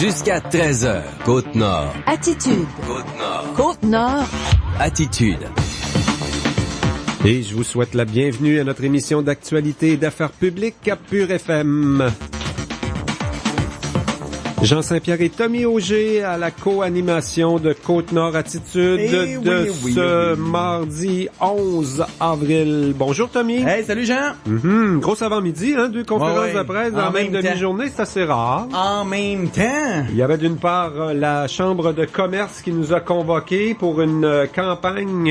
Jusqu'à 13h, Côte-Nord. Attitude. Côte-Nord. Côte-Nord. Attitude. Et je vous souhaite la bienvenue à notre émission d'actualité et d'affaires publiques à Pure FM. Jean Saint-Pierre et Tommy Auger à la co-animation de Côte-Nord Attitude ce mardi 11 avril. Bonjour Tommy. Hey, salut Jean. Gros avant-midi, hein, 2 conférences de presse dans la même demi-journée, c'est assez rare. En même temps. Il y avait d'une part la Chambre de commerce qui nous a convoqués pour une campagne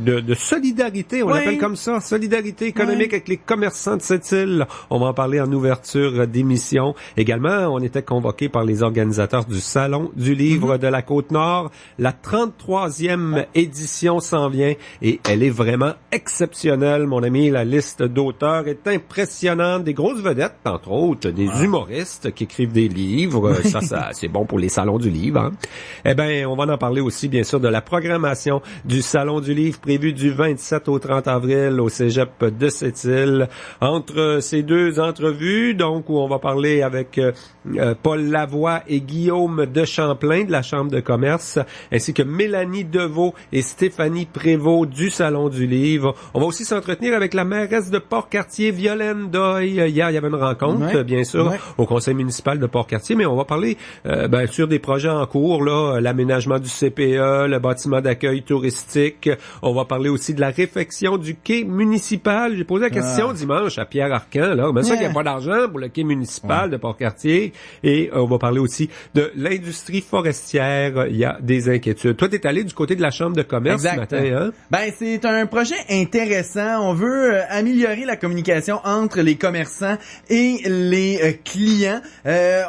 de solidarité, on l'appelle comme ça, solidarité économique avec les commerçants de cette île. On va en parler en ouverture d'émission. Également, on était convoqués par les organisateurs du Salon du Livre de la Côte-Nord. La 33e édition s'en vient et elle est vraiment exceptionnelle, mon ami. La liste d'auteurs est impressionnante. Des grosses vedettes, entre autres, des humoristes qui écrivent des livres. Ça, c'est bon pour les salons du livre. Hein? Eh ben, on va en parler aussi, bien sûr, de la programmation du Salon du Livre prévu du 27 au 30 avril au Cégep de Sept-Îles. Entre ces deux entrevues, donc, où on va parler avec Paul Lavoie et Guillaume de Champlain de la Chambre de commerce, ainsi que Mélanie Deveau et Stéphanie Prévost du Salon du Livre. On va aussi s'entretenir avec la mairesse de Port-Cartier, Violaine Doyle. Hier, il y avait une rencontre, bien sûr, au conseil municipal de Port-Cartier, mais on va parler, sur des projets en cours, là, l'aménagement du CPE, le bâtiment d'accueil touristique. On va parler aussi de la réfection du quai municipal. J'ai posé la question dimanche à Pierre Arcan, là. Mais ça, qu'il n'y a pas d'argent pour le quai municipal de Port-Cartier. Et on va parler aussi de l'industrie forestière. Il y a des inquiétudes. Toi, t'es allé du côté de la Chambre de commerce ce matin, hein? Ben, c'est un projet intéressant. On veut améliorer la communication entre les commerçants et les clients.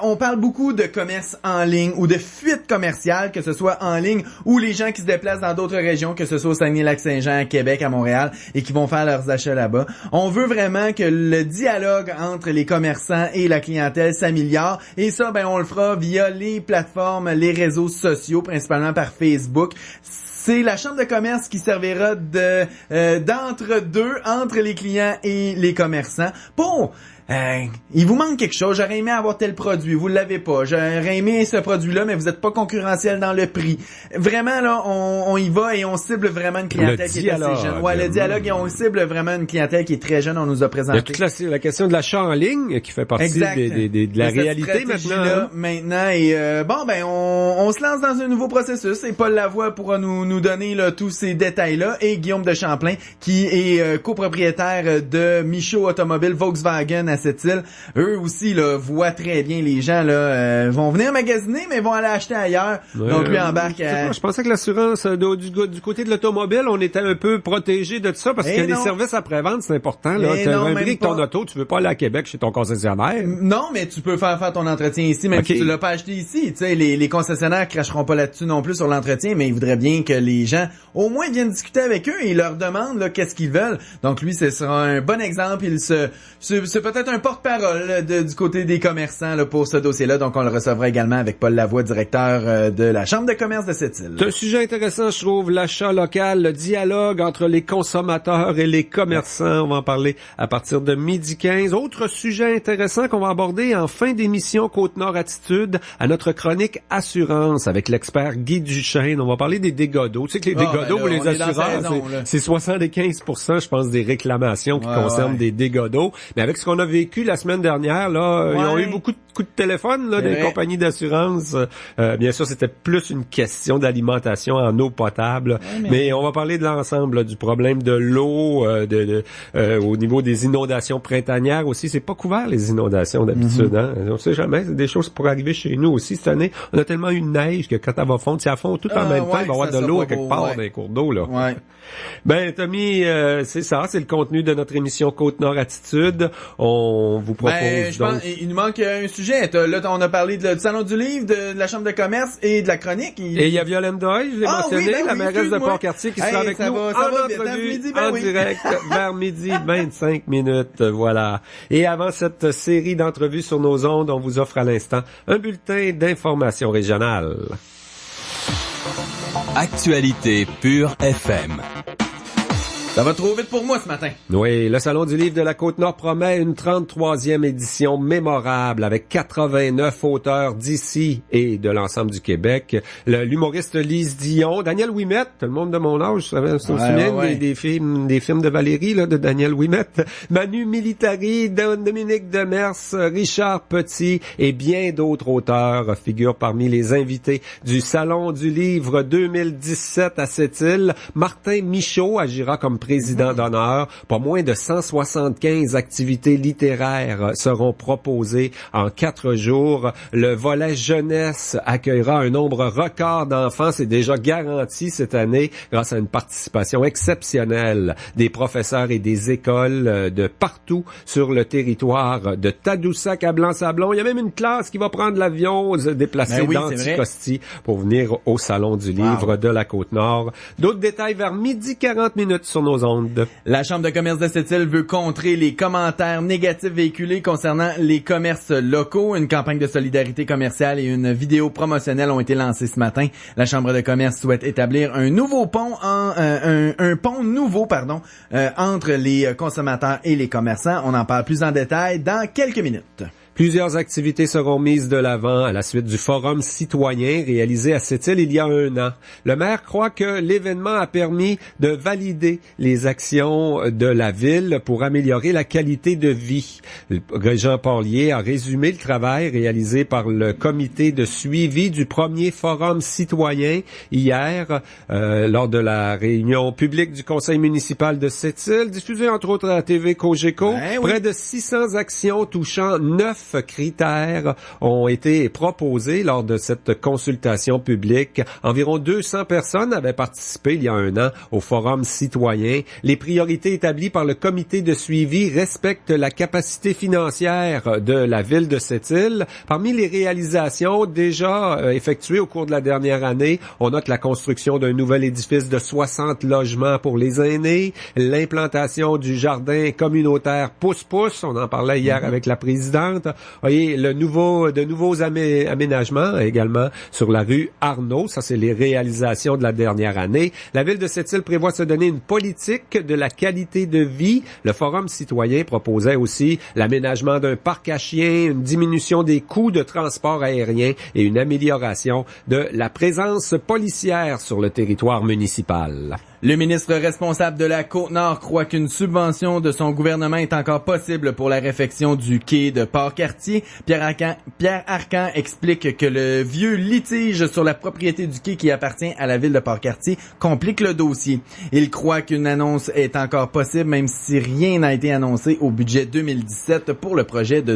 On parle beaucoup de commerce en ligne ou de fuite commerciale, que ce soit en ligne ou les gens qui se déplacent dans d'autres régions, que ce soit au Saguenay-Lac-Saint-Jean, à Québec, à Montréal, et qui vont faire leurs achats là-bas. On veut vraiment que le dialogue entre les commerçants et la clientèle s'améliore. Et ça, ben, on le fera via les plateformes, les réseaux sociaux, principalement par Facebook. C'est la Chambre de commerce qui servira d'entre-deux entre les clients et les commerçants. Bon, il vous manque quelque chose, j'aurais aimé avoir tel produit, vous l'avez pas, j'aurais aimé ce produit-là, mais vous êtes pas concurrentiel dans le prix. Vraiment, là, on y va et on cible vraiment une clientèle qui est assez jeune. Ouais, le dialogue, et on cible vraiment une clientèle qui est très jeune, on nous a présenté. Il y a toute la question de l'achat en ligne qui fait partie de la réalité maintenant. Et on se lance dans un nouveau processus et Paul Lavoie pourra nous donner là, tous ces détails-là, et Guillaume de Champlain, qui est copropriétaire de Michaud Automobile Volkswagen à cette île. Eux aussi là, voient très bien les gens là vont venir magasiner mais vont aller acheter ailleurs. Donc lui embarque je pensais que l'assurance du côté de l'automobile, on était un peu protégé de ça parce que les services après-vente, c'est important là. Tu as un bris avec ton auto, tu veux pas aller à Québec chez ton concessionnaire. Non, mais tu peux faire ton entretien ici même si tu l'as pas acheté ici. Tu sais, les concessionnaires cracheront pas là-dessus non plus sur l'entretien, mais ils voudraient bien que les gens au moins viennent discuter avec eux et ils leur demandent là qu'est-ce qu'ils veulent. Donc lui, ce sera un bon exemple. C'est peut-être un porte-parole du côté des commerçants là, pour ce dossier-là. Donc, on le recevra également avec Paul Lavoie, directeur de la Chambre de commerce de cette île. C'est un sujet intéressant, je trouve, l'achat local, le dialogue entre les consommateurs et les commerçants. On va en parler à partir de 12h15. Autre sujet intéressant qu'on va aborder en fin d'émission Côte-Nord Attitude à notre chronique Assurance avec l'expert Guy Duchesne. On va parler des dégâts d'eau. Tu sais que les dégâts d'eau ou les assurances, c'est 75%, je pense, des réclamations qui concernent des dégâts d'eau. Mais avec ce qu'on a vécu la semaine dernière, là, ils ont eu beaucoup de coups de téléphone là, des compagnies d'assurance. Bien sûr, c'était plus une question d'alimentation en eau potable. Mais on va parler de l'ensemble, là, du problème de l'eau, au niveau des inondations printanières aussi. C'est pas couvert, les inondations, d'habitude. Hein? On sait jamais, c'est des choses qui pourraient arriver chez nous aussi cette année. On a tellement eu de neige que quand elle va fondre, si elle fond tout en même temps, il va y avoir de l'eau à quelque part dans les cours d'eau. Là. Ben, Tommy, c'est ça, c'est le contenu de notre émission Côte-Nord Attitude. On vous propose je pense, il nous manque un sujet. Là, on a parlé du Salon du Livre, de la Chambre de commerce et de la chronique. Et il y a Violaine Doyle, je l'ai mentionné, la mairesse de Port-Cartier qui sera avec nous en entrevue, en direct, vers midi 25 minutes, voilà. Et avant cette série d'entrevues sur nos ondes, on vous offre à l'instant un bulletin d'information régionale. Actualité Pure FM. Ça va trop vite pour moi ce matin. Oui, le Salon du livre de la Côte-Nord promet une 33e édition mémorable avec 89 auteurs d'ici et de l'ensemble du Québec. L'humoriste Lise Dion, Daniel Ouimet, tout le monde de mon âge, ça se souvient des films de Valérie, là, de Daniel Ouimet, Manu Militari, Dominique Demers, Richard Petit et bien d'autres auteurs figurent parmi les invités du Salon du livre 2017 à Sept-Îles. Martin Michaud agira comme président d'honneur. Pas moins de 175 activités littéraires seront proposées en 4 jours. Le volet jeunesse accueillera un nombre record d'enfants. C'est déjà garanti cette année grâce à une participation exceptionnelle des professeurs et des écoles de partout sur le territoire de Tadoussac à Blanc-Sablon. Il y a même une classe qui va prendre l'avion, se déplacer d'Anticosti pour venir au Salon du livre de la Côte-Nord. D'autres détails vers 12h40 sur nos ondes. La Chambre de commerce de Sept-Îles veut contrer les commentaires négatifs véhiculés concernant les commerces locaux. Une campagne de solidarité commerciale et une vidéo promotionnelle ont été lancées ce matin. La Chambre de commerce souhaite établir un nouveau pont entre les consommateurs et les commerçants. On en parle plus en détail dans quelques minutes. Plusieurs activités seront mises de l'avant à la suite du Forum citoyen réalisé à Sept-Îles il y a 1 an. Le maire croit que l'événement a permis de valider les actions de la ville pour améliorer la qualité de vie. Régent Porlier a résumé le travail réalisé par le comité de suivi du premier Forum citoyen hier lors de la réunion publique du conseil municipal de Sept-Îles, diffusée entre autres à la TV Cogeco. Près de 600 actions touchant 9 critères ont été proposés lors de cette consultation publique. Environ 200 personnes avaient participé il y a 1 an au Forum citoyen. Les priorités établies par le comité de suivi respectent la capacité financière de la ville de Sept-Îles. Parmi les réalisations déjà effectuées au cours de la dernière année, on note la construction d'un nouvel édifice de 60 logements pour les aînés, l'implantation du jardin communautaire Pousse-Pousse, on en parlait hier avec la présidente. Voyez, de nouveaux aménagements également sur la rue Arnaud. Ça, c'est les réalisations de la dernière année. La ville de Sept-Îles prévoit se donner une politique de la qualité de vie. Le Forum citoyen proposait aussi l'aménagement d'un parc à chiens, une diminution des coûts de transport aérien et une amélioration de la présence policière sur le territoire municipal. Le ministre responsable de la Côte-Nord croit qu'une subvention de son gouvernement est encore possible pour la réfection du quai de Port-Cartier. Pierre Arcan explique que le vieux litige sur la propriété du quai qui appartient à la ville de Port-Cartier complique le dossier. Il croit qu'une annonce est encore possible, même si rien n'a été annoncé au budget 2017 pour le projet de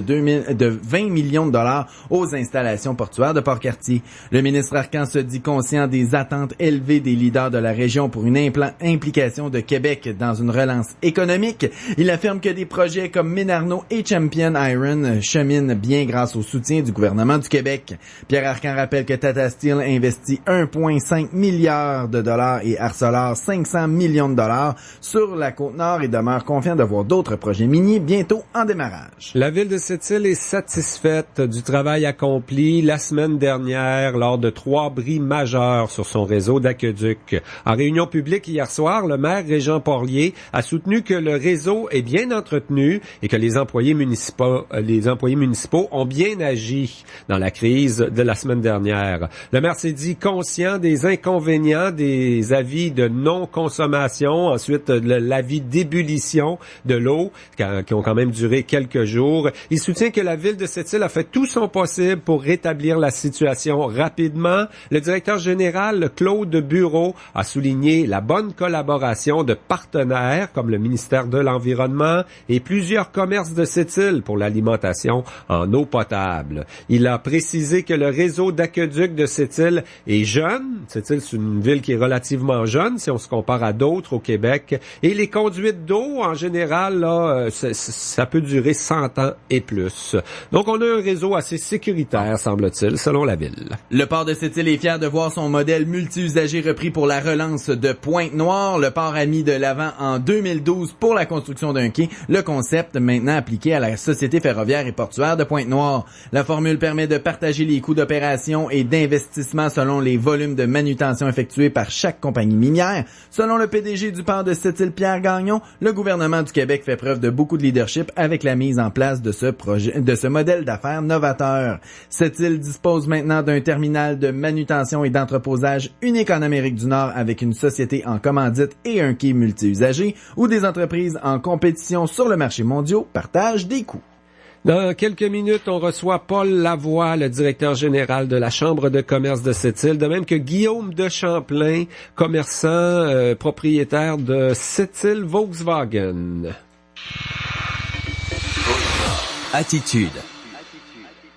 20 millions de dollars aux installations portuaires de Port-Cartier. Le ministre Arcan se dit conscient des attentes élevées des leaders de la région pour une implication de Québec dans une relance économique. Il affirme que des projets comme Ménarneau et Champion Iron cheminent bien grâce au soutien du gouvernement du Québec. Pierre Arcan rappelle que Tata Steel investit 1,5 milliard de dollars et Arcelor 500 millions de dollars sur la Côte-Nord et demeure confiant de voir d'autres projets miniers bientôt en démarrage. La ville de Sept-Îles est satisfaite du travail accompli la semaine dernière lors de 3 bris majeurs sur son réseau d'aqueduc. En réunion publique hier soir, le maire Régent Porlier a soutenu que le réseau est bien entretenu et que les employés municipaux ont bien agi dans la crise de la semaine dernière. Le maire s'est dit conscient des inconvénients des avis de non-consommation, ensuite l'avis d'ébullition de l'eau qui ont quand même duré quelques jours. Il soutient que la ville de Sept-Îles a fait tout son possible pour rétablir la situation rapidement. Le directeur général Claude Bureau a souligné la bonne collaboration de partenaires comme le ministère de l'Environnement et plusieurs commerces de Sept-Îles pour l'alimentation en eau potable. Il a précisé que le réseau d'aqueduc de Sept-Îles est jeune. Sept-Îles, c'est une ville qui est relativement jeune si on se compare à d'autres au Québec. Et les conduites d'eau, en général, là, ça peut durer 100 ans et plus. Donc, on a un réseau assez sécuritaire, semble-t-il, selon la ville. Le port de Sept-Îles est fier de voir son modèle multi-usager repris pour la relance de Pointe-Noire. Le port a mis de l'avant en 2012 pour la construction d'un quai. Le concept maintenant appliqué à la Société ferroviaire et portuaire de Pointe-Noire. La formule permet de partager les coûts d'opération et d'investissement selon les volumes de manutention effectués par chaque compagnie minière. Selon le PDG du port de Sept-Îles, Pierre Gagnon, le gouvernement du Québec fait preuve de beaucoup de leadership avec la mise en place de ce modèle d'affaires novateur. Sept-Îles dispose maintenant d'un terminal de manutention et d'entreposage unique en Amérique du Nord avec une société en commandite et un quai multi-usagers où des entreprises en compétition sur le marché mondial partagent des coûts. Dans quelques minutes, on reçoit Paul Lavoie, le directeur général de la Chambre de commerce de Sept-Îles, de même que Guillaume de Champlain, commerçant, propriétaire de Sept-Îles Volkswagen. Attitude.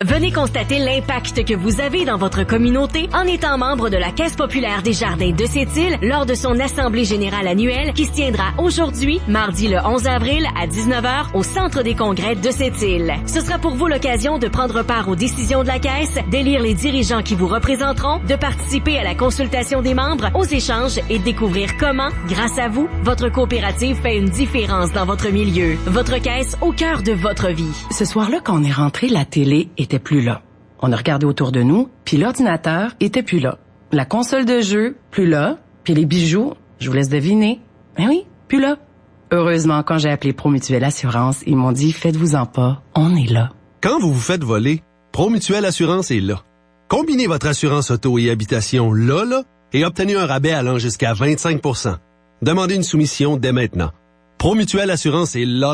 Venez constater l'impact que vous avez dans votre communauté en étant membre de la Caisse populaire des Jardins de Sept-Îles lors de son Assemblée générale annuelle qui se tiendra aujourd'hui, mardi le 11 avril à 19h au Centre des congrès de Sept-Îles. Ce sera pour vous l'occasion de prendre part aux décisions de la Caisse, d'élire les dirigeants qui vous représenteront, de participer à la consultation des membres, aux échanges et découvrir comment, grâce à vous, votre coopérative fait une différence dans votre milieu. Votre Caisse au cœur de votre vie. Ce soir-là, quand on est rentré, la télé était plus là. On a regardé autour de nous, puis l'ordinateur était plus là. La console de jeu, plus là. Puis les bijoux, je vous laisse deviner. Ben oui, plus là. Heureusement, quand j'ai appelé Promutuelle Assurance, ils m'ont dit « Faites-vous-en pas, on est là ». Quand vous vous faites voler, Promutuelle Assurance est là. Combinez votre assurance auto et habitation là, et obtenez un rabais allant jusqu'à 25 %. Demandez une soumission dès maintenant. Promutuelle Assurance est là.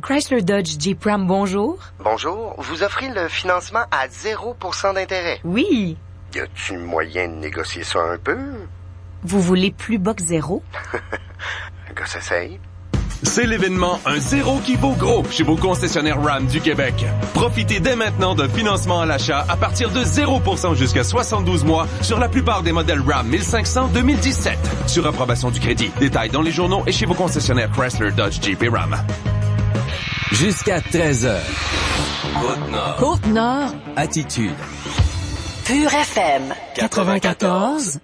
Chrysler Dodge Jeep Ram, bonjour. Bonjour, vous offrez le financement à 0% d'intérêt. Oui. Y a-tu moyen de négocier ça un peu? Vous voulez plus bas que zéro? Un gars s'essaye. C'est l'événement Un zéro qui vaut gros chez vos concessionnaires RAM du Québec. Profitez dès maintenant d'un financement à l'achat à partir de 0% jusqu'à 72 mois sur la plupart des modèles RAM 1500 2017. Sur approbation du crédit. Détails dans les journaux et chez vos concessionnaires Chrysler, Dodge, Jeep et Ram. Jusqu'à 13h. Côte-Nord. Côte-Nord. Attitude. Pure FM. 94.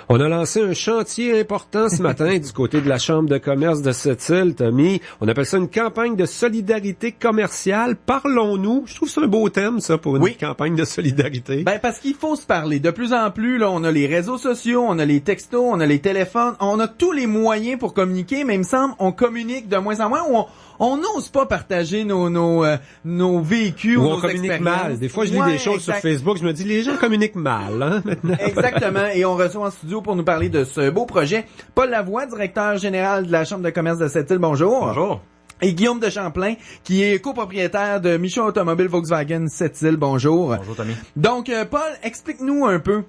On a lancé un chantier important ce matin du côté de la Chambre de commerce de Sept-Îles, Tommy. On appelle ça une campagne de solidarité commerciale. Parlons-nous. Je trouve ça un beau thème, ça, pour une campagne de solidarité. Ben, parce qu'il faut se parler. De plus en plus, là, on a les réseaux sociaux, on a les textos, on a les téléphones, on a tous les moyens pour communiquer, mais il me semble, on communique de moins en moins, ou on n'ose pas partager nos vécus ou on nos communique expériences. mal. Des fois, je lis des choses sur Facebook, je me dis, les gens communiquent mal, hein, maintenant. Exactement. Et on reçoit en studio pour nous parler de ce beau projet Paul Lavoie, directeur général de la Chambre de commerce de Sept-Îles. Bonjour. Bonjour. Et Guillaume de Champlain, qui est copropriétaire de Mission Automobile Volkswagen Sept-Îles. Bonjour. Bonjour, Tommy. Donc, Paul, explique-nous un peu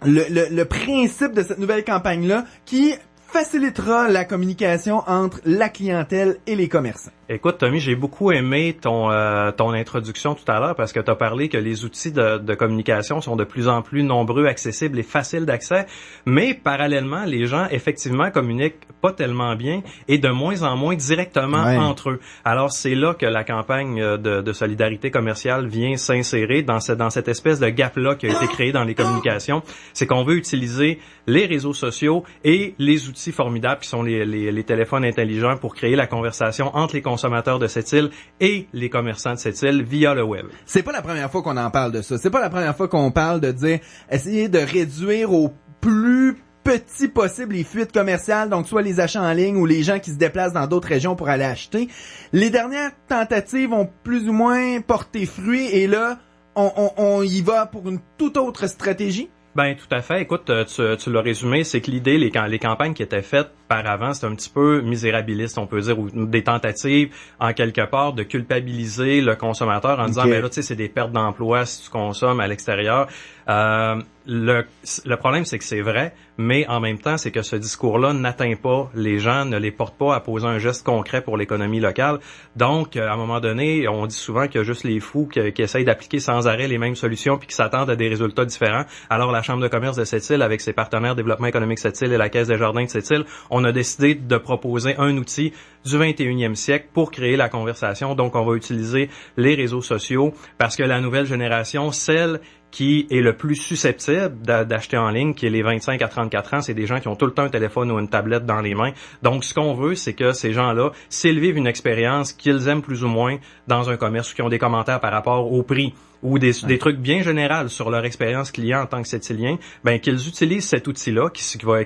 le principe de cette nouvelle campagne-là qui facilitera la communication entre la clientèle et les commerçants. Écoute, Tommy, j'ai beaucoup aimé ton introduction tout à l'heure parce que tu as parlé que les outils de communication sont de plus en plus nombreux, accessibles et faciles d'accès, mais parallèlement, les gens, effectivement, communiquent pas tellement bien et de moins en moins directement entre eux. Alors, c'est là que la campagne de solidarité commerciale vient s'insérer dans cette espèce de gap-là qui a été créé dans les communications. C'est qu'on veut utiliser les réseaux sociaux et les outils formidables qui sont les téléphones intelligents pour créer la conversation entre les consommateurs de Sept-Îles et les commerçants de Sept-Îles via le web. C'est pas la première fois qu'on en parle de ça. C'est pas la première fois qu'on parle de dire essayer de réduire au plus petit possible les fuites commerciales, donc soit les achats en ligne ou les gens qui se déplacent dans d'autres régions pour aller acheter. Les dernières tentatives ont plus ou moins porté fruit et là, on y va pour une toute autre stratégie. Ben tout à fait. Écoute, tu l'as résumé, c'est que l'idée, les campagnes qui étaient faites par avant, c'était un petit peu misérabiliste, on peut dire, ou des tentatives, en quelque part, de culpabiliser le consommateur en disant, ben là, tu sais, c'est des pertes d'emploi si tu consommes à l'extérieur. Le problème, c'est que c'est vrai, mais en même temps, c'est que ce discours-là n'atteint pas les gens, ne les porte pas à poser un geste concret pour l'économie locale. Donc, à un moment donné, on dit souvent qu'il y a juste les fous qui essayent d'appliquer sans arrêt les mêmes solutions puis qui s'attendent à des résultats différents. Alors, la Chambre de commerce de Sept-Îles, avec ses partenaires Développement économique Sept-Îles et la Caisse des Jardins de Sept-Îles, on a décidé de proposer un outil du 21e siècle pour créer la conversation. Donc, on va utiliser les réseaux sociaux parce que la nouvelle génération, celle qui est le plus susceptible d'acheter en ligne, qui est les 25 à 34 ans, c'est des gens qui ont tout le temps un téléphone ou une tablette dans les mains. Donc, ce qu'on veut, c'est que ces gens-là, s'ils vivent une expérience qu'ils aiment plus ou moins dans un commerce ou qui ont des commentaires par rapport au prix ou des trucs bien généraux sur leur expérience client en tant que Setilien, ben qu'ils utilisent cet outil-là qui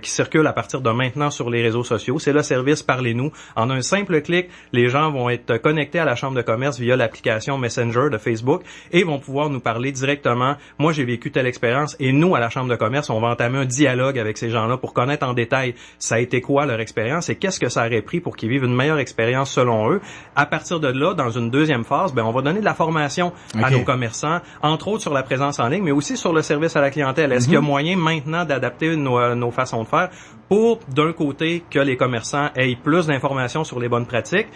circule à partir de maintenant sur les réseaux sociaux. C'est le service Parlez-nous. En un simple clic, les gens vont être connectés à la chambre de commerce via l'application Messenger de Facebook et vont pouvoir nous parler directement. Moi, j'ai vécu telle expérience et nous, à la chambre de commerce, on va entamer un dialogue avec ces gens-là pour connaître en détail ça a été quoi leur expérience et qu'est-ce que ça aurait pris pour qu'ils vivent une meilleure expérience selon eux. À partir de là, dans une deuxième phase, ben on va donner de la formation à nos commerçants, entre autres sur la présence en ligne, mais aussi sur le service à la clientèle. Est-ce qu'il y a moyen maintenant d'adapter nos façons de faire pour, d'un côté, que les commerçants aient plus d'informations sur les bonnes pratiques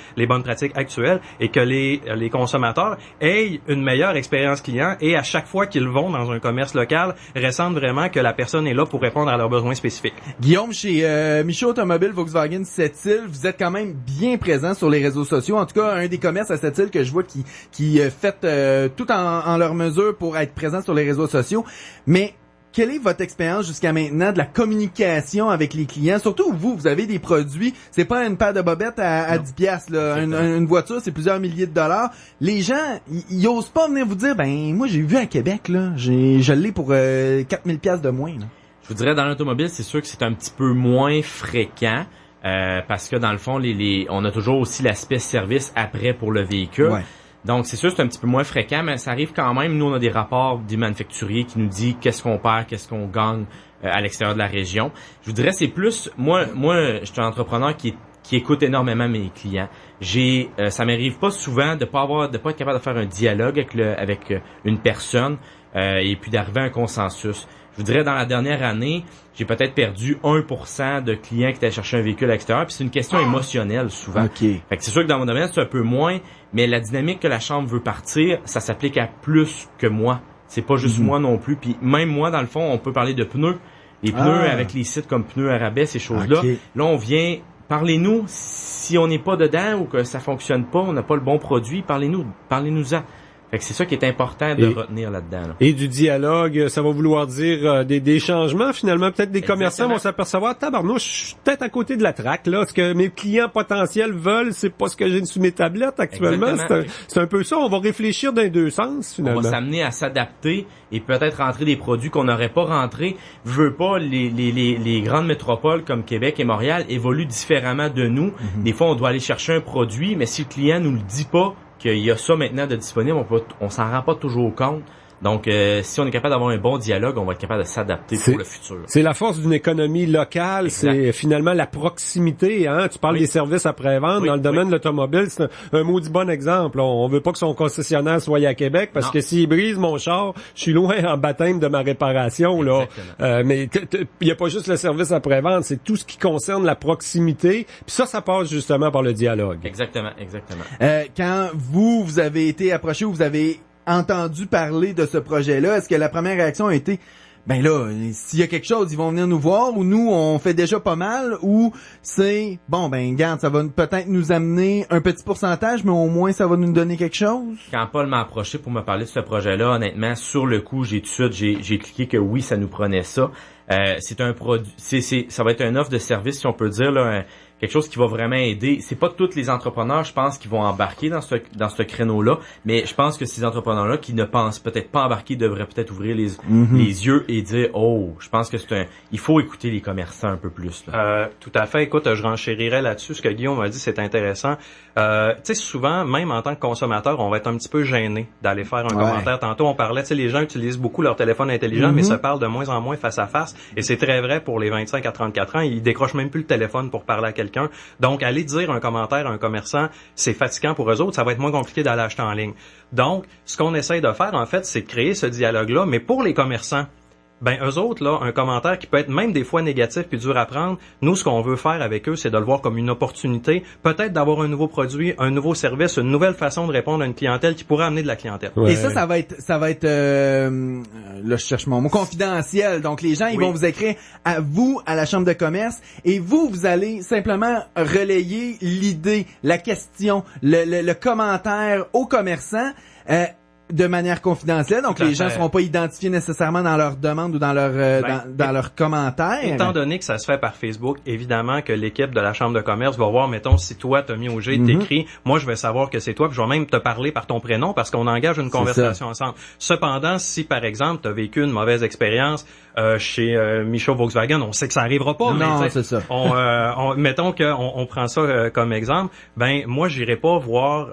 actuelles, et que les consommateurs aient une meilleure expérience client et à chaque fois qu'ils vont dans un commerce local, ressentent vraiment que la personne est là pour répondre à leurs besoins spécifiques. Guillaume, chez Michaud Automobile Volkswagen Sept-Îles, vous êtes quand même bien présent sur les réseaux sociaux. En tout cas, un des commerces à Sept-Îles que je vois qui fait tout en leur mesure pour être présent sur les réseaux sociaux. Mais quelle est votre expérience jusqu'à maintenant de la communication avec les clients? Surtout vous avez des produits, c'est pas une paire de bobettes à 10 piastres, là. Une voiture, c'est plusieurs milliers de dollars. Les gens, ils osent pas venir vous dire, ben, moi, j'ai vu à Québec, là, je l'ai pour 4000 piastres de moins, là. Je vous dirais, dans l'automobile, c'est sûr que c'est un petit peu moins fréquent, parce que dans le fond, on a toujours aussi l'aspect service après pour le véhicule. Ouais. Donc, c'est sûr, c'est un petit peu moins fréquent, mais ça arrive quand même. Nous, on a des rapports des manufacturiers qui nous disent qu'est-ce qu'on perd, qu'est-ce qu'on gagne à l'extérieur de la région. Je vous dirais, c'est plus... Moi, je suis un entrepreneur qui écoute énormément mes clients. Ça m'arrive pas souvent de pas être capable de faire un dialogue avec une personne et puis d'arriver à un consensus. Je vous dirais, dans la dernière année, j'ai peut-être perdu 1% de clients qui étaient chercher un véhicule à l'extérieur, puis c'est une question émotionnelle souvent. Okay. Fait que c'est sûr que dans mon domaine, c'est un peu moins, mais la dynamique que la chambre veut partir, ça s'applique à plus que moi. C'est pas juste moi non plus. Puis même moi, dans le fond, on peut parler de pneus. Les pneus avec les sites comme Pneus à rabais, ces choses-là. Okay. Là, on vient... Parlez-nous, si on n'est pas dedans ou que ça fonctionne pas, on n'a pas le bon produit, parlez-nous-en. Fait que c'est ça qui est important de retenir là-dedans. Là. Et du dialogue, ça va vouloir dire des changements finalement. Peut-être des commerçants vont s'apercevoir, tabarnouche, je suis peut-être à côté de la traque, là. Ce que mes clients potentiels veulent, c'est pas ce que j'ai sous mes tablettes actuellement. C'est un peu ça. On va réfléchir dans les deux sens finalement. On va s'amener à s'adapter et peut-être rentrer des produits qu'on n'aurait pas rentrés. Je veux pas, les grandes métropoles comme Québec et Montréal évoluent différemment de nous. Des fois, on doit aller chercher un produit, mais si le client nous le dit pas, qu'il y a ça maintenant de disponible, on s'en rend pas toujours compte. Donc, si on est capable d'avoir un bon dialogue, on va être capable de s'adapter pour le futur. C'est la force d'une économie locale, c'est finalement la proximité. Hein? Tu parles des services après-vente. Dans le domaine de l'automobile, c'est un maudit bon exemple. On veut pas que son concessionnaire soit à Québec, parce que s'il brise mon char, je suis loin en baptême de ma réparation. Là. Mais il y a pas juste le service après-vente, c'est tout ce qui concerne la proximité. Puis ça passe justement par le dialogue. Exactement. Quand vous avez été approché ou vous avez entendu parler de ce projet-là, est-ce que la première réaction a été ben là, s'il y a quelque chose, ils vont venir nous voir, ou nous, on fait déjà pas mal, ou c'est, bon, ben, regarde, ça va peut-être nous amener un petit pourcentage, mais au moins, ça va nous donner quelque chose? Quand Paul m'a approché pour me parler de ce projet-là, honnêtement, sur le coup, j'ai cliqué que oui, ça nous prenait ça. C'est un produit, ça va être une offre de service, si on peut dire, là, quelque chose qui va vraiment aider. C'est pas tous les entrepreneurs, je pense, qui vont embarquer dans ce créneau-là, mais je pense que ces entrepreneurs-là qui ne pensent peut-être pas embarquer devraient peut-être ouvrir les yeux et dire, je pense que il faut écouter les commerçants un peu plus, là. Tout à fait. Écoute, je renchérirais là-dessus. Ce que Guillaume m'a dit, c'est intéressant. Tu sais, souvent, même en tant que consommateur, on va être un petit peu gêné d'aller faire un commentaire. Tantôt, on parlait, tu sais, les gens utilisent beaucoup leur téléphone intelligent, mais se parlent de moins en moins face à face. Et c'est très vrai pour les 25 à 34 ans. Ils décrochent même plus le téléphone pour parler à quelqu'un. Donc, aller dire un commentaire à un commerçant, c'est fatigant pour eux autres. Ça va être moins compliqué d'aller acheter en ligne. Donc, ce qu'on essaye de faire, en fait, c'est de créer ce dialogue-là, mais pour les commerçants ben eux autres, là, un commentaire qui peut être même des fois négatif puis dur à prendre, nous, ce qu'on veut faire avec eux, c'est de le voir comme une opportunité, peut-être d'avoir un nouveau produit, un nouveau service, une nouvelle façon de répondre à une clientèle qui pourrait amener de la clientèle. Ouais. Et ça va être là, je cherche mon mot, confidentiel. Donc, les gens, ils vont vous écrire à vous, à la Chambre de commerce, et vous allez simplement relayer l'idée, la question, le commentaire aux commerçants, de manière confidentielle, donc les gens seront pas identifiés nécessairement dans leur demande ou dans leur leurs commentaires. Étant donné que ça se fait par Facebook, évidemment que l'équipe de la Chambre de commerce va voir, mettons, si toi t'as mis au G, t'écris, moi je vais savoir que c'est toi, puis je vais même te parler par ton prénom parce qu'on engage une conversation ensemble. Cependant, si par exemple t'as vécu une mauvaise expérience chez Michaud Volkswagen, on sait que ça arrivera pas. Non, mais c'est ça. Mettons qu'on prend ça comme exemple, ben moi j'irai pas voir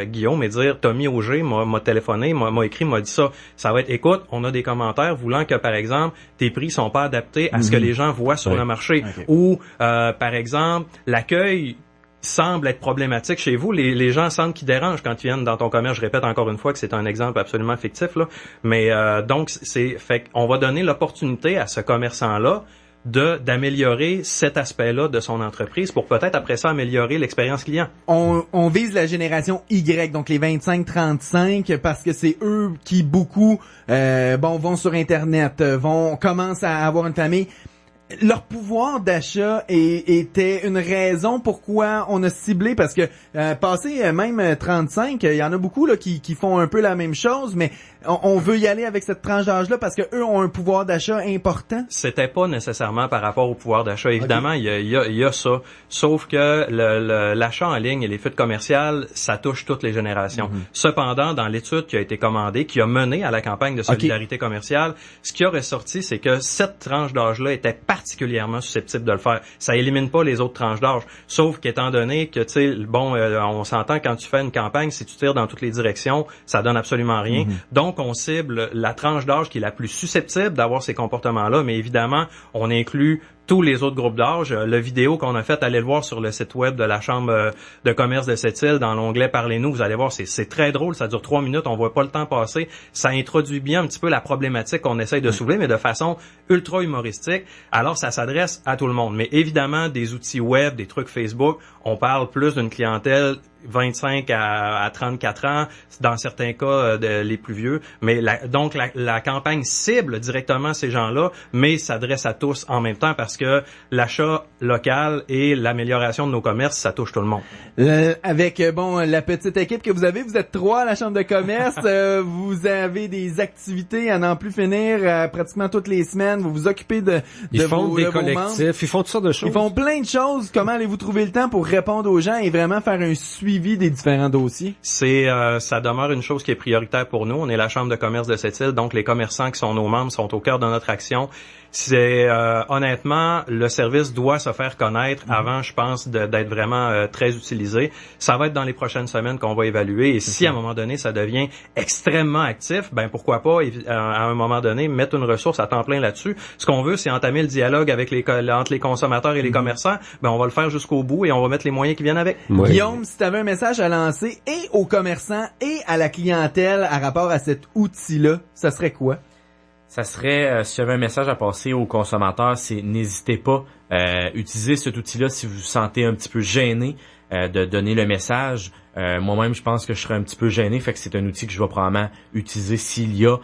Guillaume et dire t'as mis au G, m'a téléphoné, m'a écrit, m'a dit ça. Ça va être, écoute, on a des commentaires voulant que, par exemple, tes prix sont pas adaptés à ce que les gens voient sur le marché. Okay. Ou, par exemple, l'accueil semble être problématique chez vous. Les gens semblent qu'ils dérangent quand ils viennent dans ton commerce. Je répète encore une fois que c'est un exemple absolument fictif, là. Mais donc, fait qu'on va donner l'opportunité à ce commerçant-là d'améliorer cet aspect-là de son entreprise pour peut-être après ça améliorer l'expérience client. On vise la génération Y, donc les 25-35, parce que c'est eux qui beaucoup vont sur Internet, commencent à avoir une famille. Leur pouvoir d'achat était une raison pourquoi on a ciblé, parce que passé même 35, il y en a beaucoup là qui font un peu la même chose, mais on veut y aller avec cette tranche d'âge-là parce que eux ont un pouvoir d'achat important. C'était pas nécessairement par rapport au pouvoir d'achat. Évidemment, il y a ça. Sauf que l'achat en ligne et les fuites commerciales, ça touche toutes les générations. Cependant, dans l'étude qui a été commandée, qui a mené à la campagne de solidarité commerciale, ce qui a ressorti, c'est que cette tranche d'âge-là était particulièrement susceptible de le faire. Ça élimine pas les autres tranches d'âge. Sauf qu'étant donné que, tu sais, on s'entend quand tu fais une campagne, si tu tires dans toutes les directions, ça donne absolument rien. Donc, on cible la tranche d'âge qui est la plus susceptible d'avoir ces comportements-là, mais évidemment, on inclut tous les autres groupes d'âge. La vidéo qu'on a faite, allez le voir sur le site web de la Chambre de commerce de Sept-Îles, dans l'onglet Parlez-nous, vous allez voir, c'est très drôle, ça dure 3 minutes, on voit pas le temps passer. Ça introduit bien un petit peu la problématique qu'on essaye de soulever, mais de façon ultra humoristique. Alors, ça s'adresse à tout le monde. Mais évidemment, des outils web, des trucs Facebook, on parle plus d'une clientèle 25 à 34 ans, dans certains cas les plus vieux. Mais donc la campagne cible directement ces gens-là, mais s'adresse à tous en même temps parce que l'achat local et l'amélioration de nos commerces, ça touche tout le monde. Avec la petite équipe que vous êtes 3 à la Chambre de commerce, vous avez des activités à n'en plus finir pratiquement toutes les semaines, vous vous occupez de ils font des collectifs, membres. Ils font toutes sortes de choses. Ils font plein de choses. Comment allez-vous trouver le temps pour répondre aux gens et vraiment faire un suivi des différents dossiers? Ça demeure une chose qui est prioritaire pour nous. On est la Chambre de commerce de Sept-Îles, donc les commerçants qui sont nos membres sont au cœur de notre action. C'est honnêtement, le service doit se faire connaître avant, je pense, d'être vraiment très utilisé. Ça va être dans les prochaines semaines qu'on va évaluer. Et si à un moment donné, ça devient extrêmement actif, ben pourquoi pas, à un moment donné, mettre une ressource à temps plein là-dessus. Ce qu'on veut, c'est entamer le dialogue avec entre les consommateurs et les commerçants. Ben on va le faire jusqu'au bout et on va mettre les moyens qui viennent avec. Oui. Guillaume, si tu avais un message à lancer et aux commerçants et à la clientèle à rapport à cet outil-là, ça serait quoi? Ça serait, si j'avais un message à passer aux consommateurs, c'est n'hésitez pas, utilisez cet outil-là si vous vous sentez un petit peu gêné de donner le message. Moi-même, je pense que je serais un petit peu gêné, fait que c'est un outil que je vais probablement utiliser s'il y a.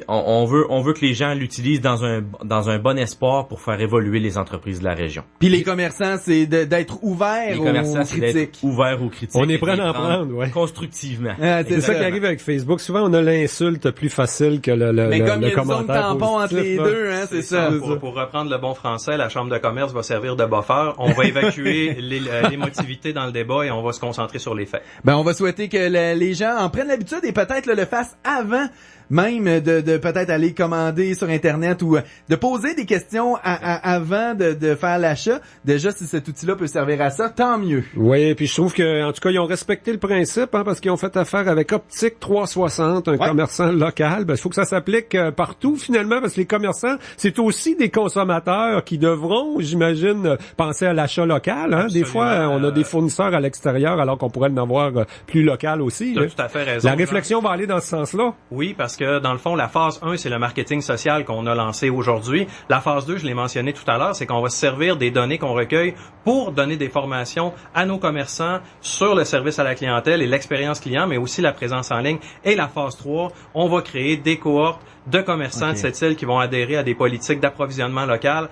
On veut que les gens l'utilisent dans un bon espoir pour faire évoluer les entreprises de la région. Puis les commerçants, c'est d'être ouverts aux critiques. Ouverts aux critiques. On est prêt à en prendre, ouais. Constructivement. C'est ça qui arrive avec Facebook. Souvent, on a l'insulte plus facile que le commentaire. Mais comme il y a une zone tampon entre les deux, c'est ça. Pour reprendre le bon français, la Chambre de commerce va servir de buffer. On va évacuer l'émotivité dans le débat et on va se concentrer sur les faits. Ben, on va souhaiter que les gens en prennent l'habitude et peut-être le fassent avant même de peut-être aller commander sur Internet ou de poser des questions avant de faire l'achat. Déjà, si cet outil-là peut servir à ça, tant mieux. Oui, puis je trouve que en tout cas, ils ont respecté le principe parce qu'ils ont fait affaire avec Optique 360, un commerçant local. Ben, il faut que ça s'applique partout finalement parce que les commerçants, c'est aussi des consommateurs qui devront, j'imagine, penser à l'achat local. Hein? Des fois, on a des fournisseurs à l'extérieur alors qu'on pourrait en avoir plus local aussi. Tu as tout à fait raison. La réflexion va aller dans ce sens-là. Oui, parce parce que, dans le fond, la phase 1, c'est le marketing social qu'on a lancé aujourd'hui. La phase 2, je l'ai mentionné tout à l'heure, c'est qu'on va se servir des données qu'on recueille pour donner des formations à nos commerçants sur le service à la clientèle et l'expérience client, mais aussi la présence en ligne. Et la phase 3, on va créer des cohortes de commerçants de cette île qui vont adhérer à des politiques d'approvisionnement local.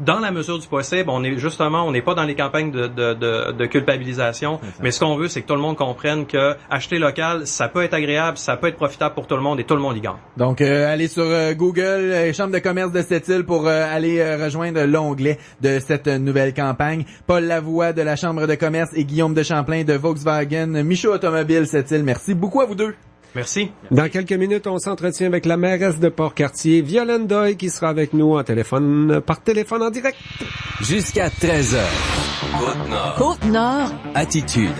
Dans la mesure du possible, on n'est pas dans les campagnes de culpabilisation, mais ce qu'on veut, c'est que tout le monde comprenne que acheter local, ça peut être agréable, ça peut être profitable pour tout le monde et tout le monde y gagne. Donc, allez sur Google, Chambre de commerce de cette île pour aller rejoindre l'onglet de cette nouvelle campagne. Paul Lavoie de la Chambre de commerce et Guillaume de Champlain de Volkswagen Michaud Automobile cette île. Merci beaucoup à vous deux. Merci. Dans quelques minutes, on s'entretient avec la mairesse de Port-Cartier, Violaine Doyle, qui sera avec nous par téléphone en direct. Jusqu'à 13h. Côte-Nord. Côte-Nord. Attitude.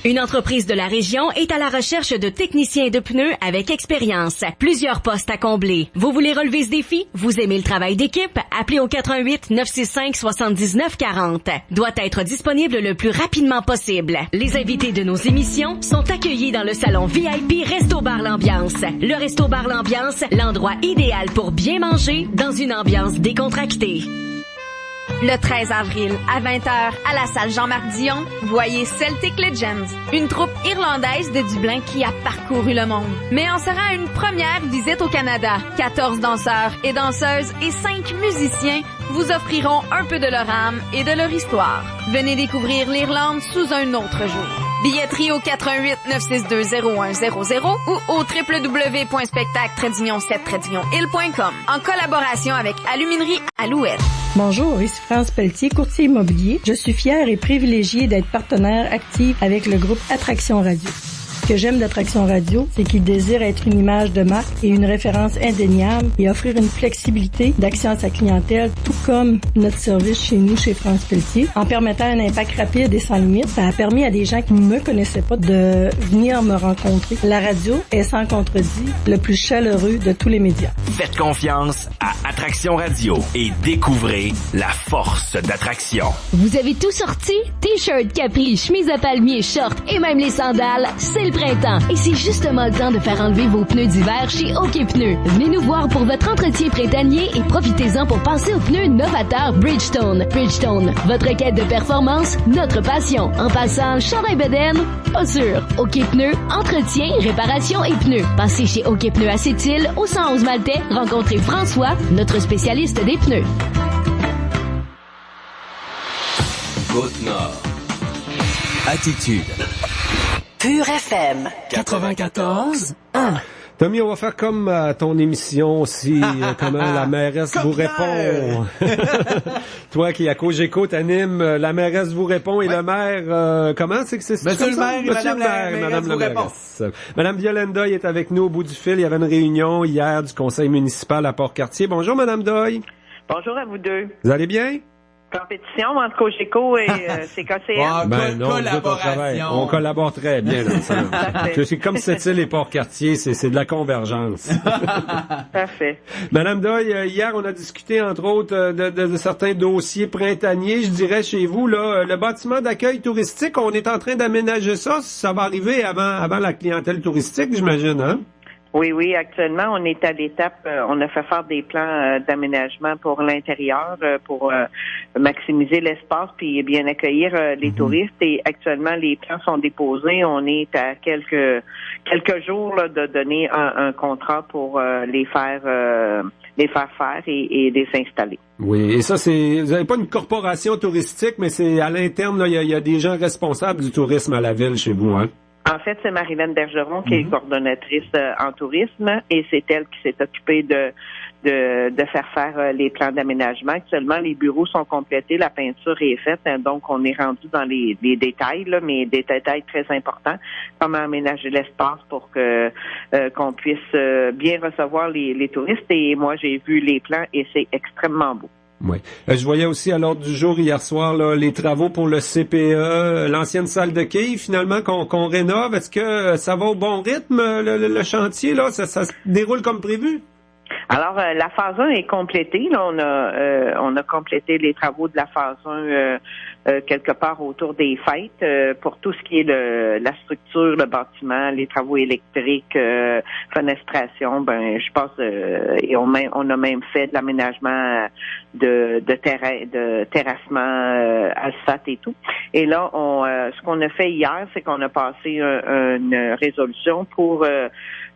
Une entreprise de la région est à la recherche de techniciens de pneus avec expérience. Plusieurs postes à combler. Vous voulez relever ce défi? Vous aimez le travail d'équipe? Appelez au 88 965 79 40. Doit être disponible le plus rapidement possible. Les invités de nos émissions sont accueillis dans le salon VIP Resto Bar L'Ambiance. Le Resto Bar L'Ambiance, l'endroit idéal pour bien manger dans une ambiance décontractée. Le 13 avril, à 20h, à la salle Jean-Marc Dion, voyez Celtic Legends, une troupe irlandaise de Dublin qui a parcouru le monde. Mais en sera une première visite au Canada. 14 danseurs et danseuses et 5 musiciens vous offriront un peu de leur âme et de leur histoire. Venez découvrir l'Irlande sous un autre jour. Billetterie au 418 962 0100 ou au www.spectacle-7-il.com en collaboration avec Aluminerie Alouette. Bonjour, ici France Pelletier, courtier immobilier. Je suis fière et privilégiée d'être partenaire actif avec le groupe Attraction Radio. Ce que j'aime d'Attraction Radio, c'est qu'il désire être une image de marque et une référence indéniable et offrir une flexibilité d'accès à sa clientèle, tout comme notre service chez nous, chez France Pelletier. En permettant un impact rapide et sans limite, ça a permis à des gens qui ne me connaissaient pas de venir me rencontrer. La radio est sans contredit le plus chaleureux de tous les médias. Faites confiance à Attraction Radio et découvrez la force d'attraction. Vous avez tout sorti? T-shirt, capri, chemise à palmier, short et même les sandales, c'est le printemps. Et c'est justement le temps de faire enlever vos pneus d'hiver chez OK Pneus. Venez nous voir pour votre entretien printanier et profitez-en pour passer aux pneus novateurs Bridgestone. Bridgestone, votre quête de performance, notre passion. En passant, chandail bedaine, pas sûr. OK Pneus, entretien, réparation et pneus. Passez chez OK Pneus à Sept-Îles, au 111 Maltais, rencontrez François, notre spécialiste des pneus. Côte-Nord. Attitude. Pure FM 94.1. Tommy, on va faire comme à ton émission aussi, comment la mairesse vous répond. Toi qui à Cogeco t'anime, la mairesse vous répond et le maire, comment c'est que c'est? Monsieur le maire et madame la mairesse. Madame Violaine Doyle est avec nous au bout du fil. Il y avait une réunion hier du conseil municipal à Port-Cartier. Bonjour Madame Doyle. Bonjour à vous deux. Vous allez bien? Compétition entre Cogeco et CKCM. Collaboration. On collabore très bien dans ça. C'est comme cette île et Port-Cartier, c'est de la convergence. Parfait. Madame Doyle, hier on a discuté entre autres de certains dossiers printaniers, je dirais chez vous là, le bâtiment d'accueil touristique, on est en train d'aménager ça, ça va arriver avant la clientèle touristique, j'imagine, hein? Oui, actuellement, on est à l'étape, on a fait faire des plans d'aménagement pour l'intérieur, pour maximiser l'espace puis bien accueillir les touristes. Et actuellement, les plans sont déposés. On est à quelques jours là, de donner un contrat pour les faire faire et les installer. Oui, et ça, vous n'avez pas une corporation touristique, mais c'est à l'interne, il y a des gens responsables du tourisme à la ville chez vous, hein? En fait, c'est Marie-Laine Bergeron qui est coordonnatrice en tourisme et c'est elle qui s'est occupée de faire les plans d'aménagement. Actuellement, les bureaux sont complétés, la peinture est faite, donc on est rendu dans les détails, là, mais des détails très importants. Comment aménager l'espace pour qu'on puisse bien recevoir les touristes. Et moi, j'ai vu les plans et c'est extrêmement beau. Oui. Je voyais aussi à l'ordre du jour hier soir là, les travaux pour le CPE, l'ancienne salle de quilles finalement qu'on rénove. Est-ce que ça va au bon rythme, le chantier, là? Ça se déroule comme prévu? Alors, la phase 1 est complétée. Là, on a complété les travaux de la phase 1 quelque part autour des fêtes pour tout ce qui est la structure, le bâtiment, les travaux électriques, fenestration. Ben, je pense et on a même fait de l'aménagement de terrassement asphalte et tout. Et là, ce qu'on a fait hier, c'est qu'on a passé une résolution pour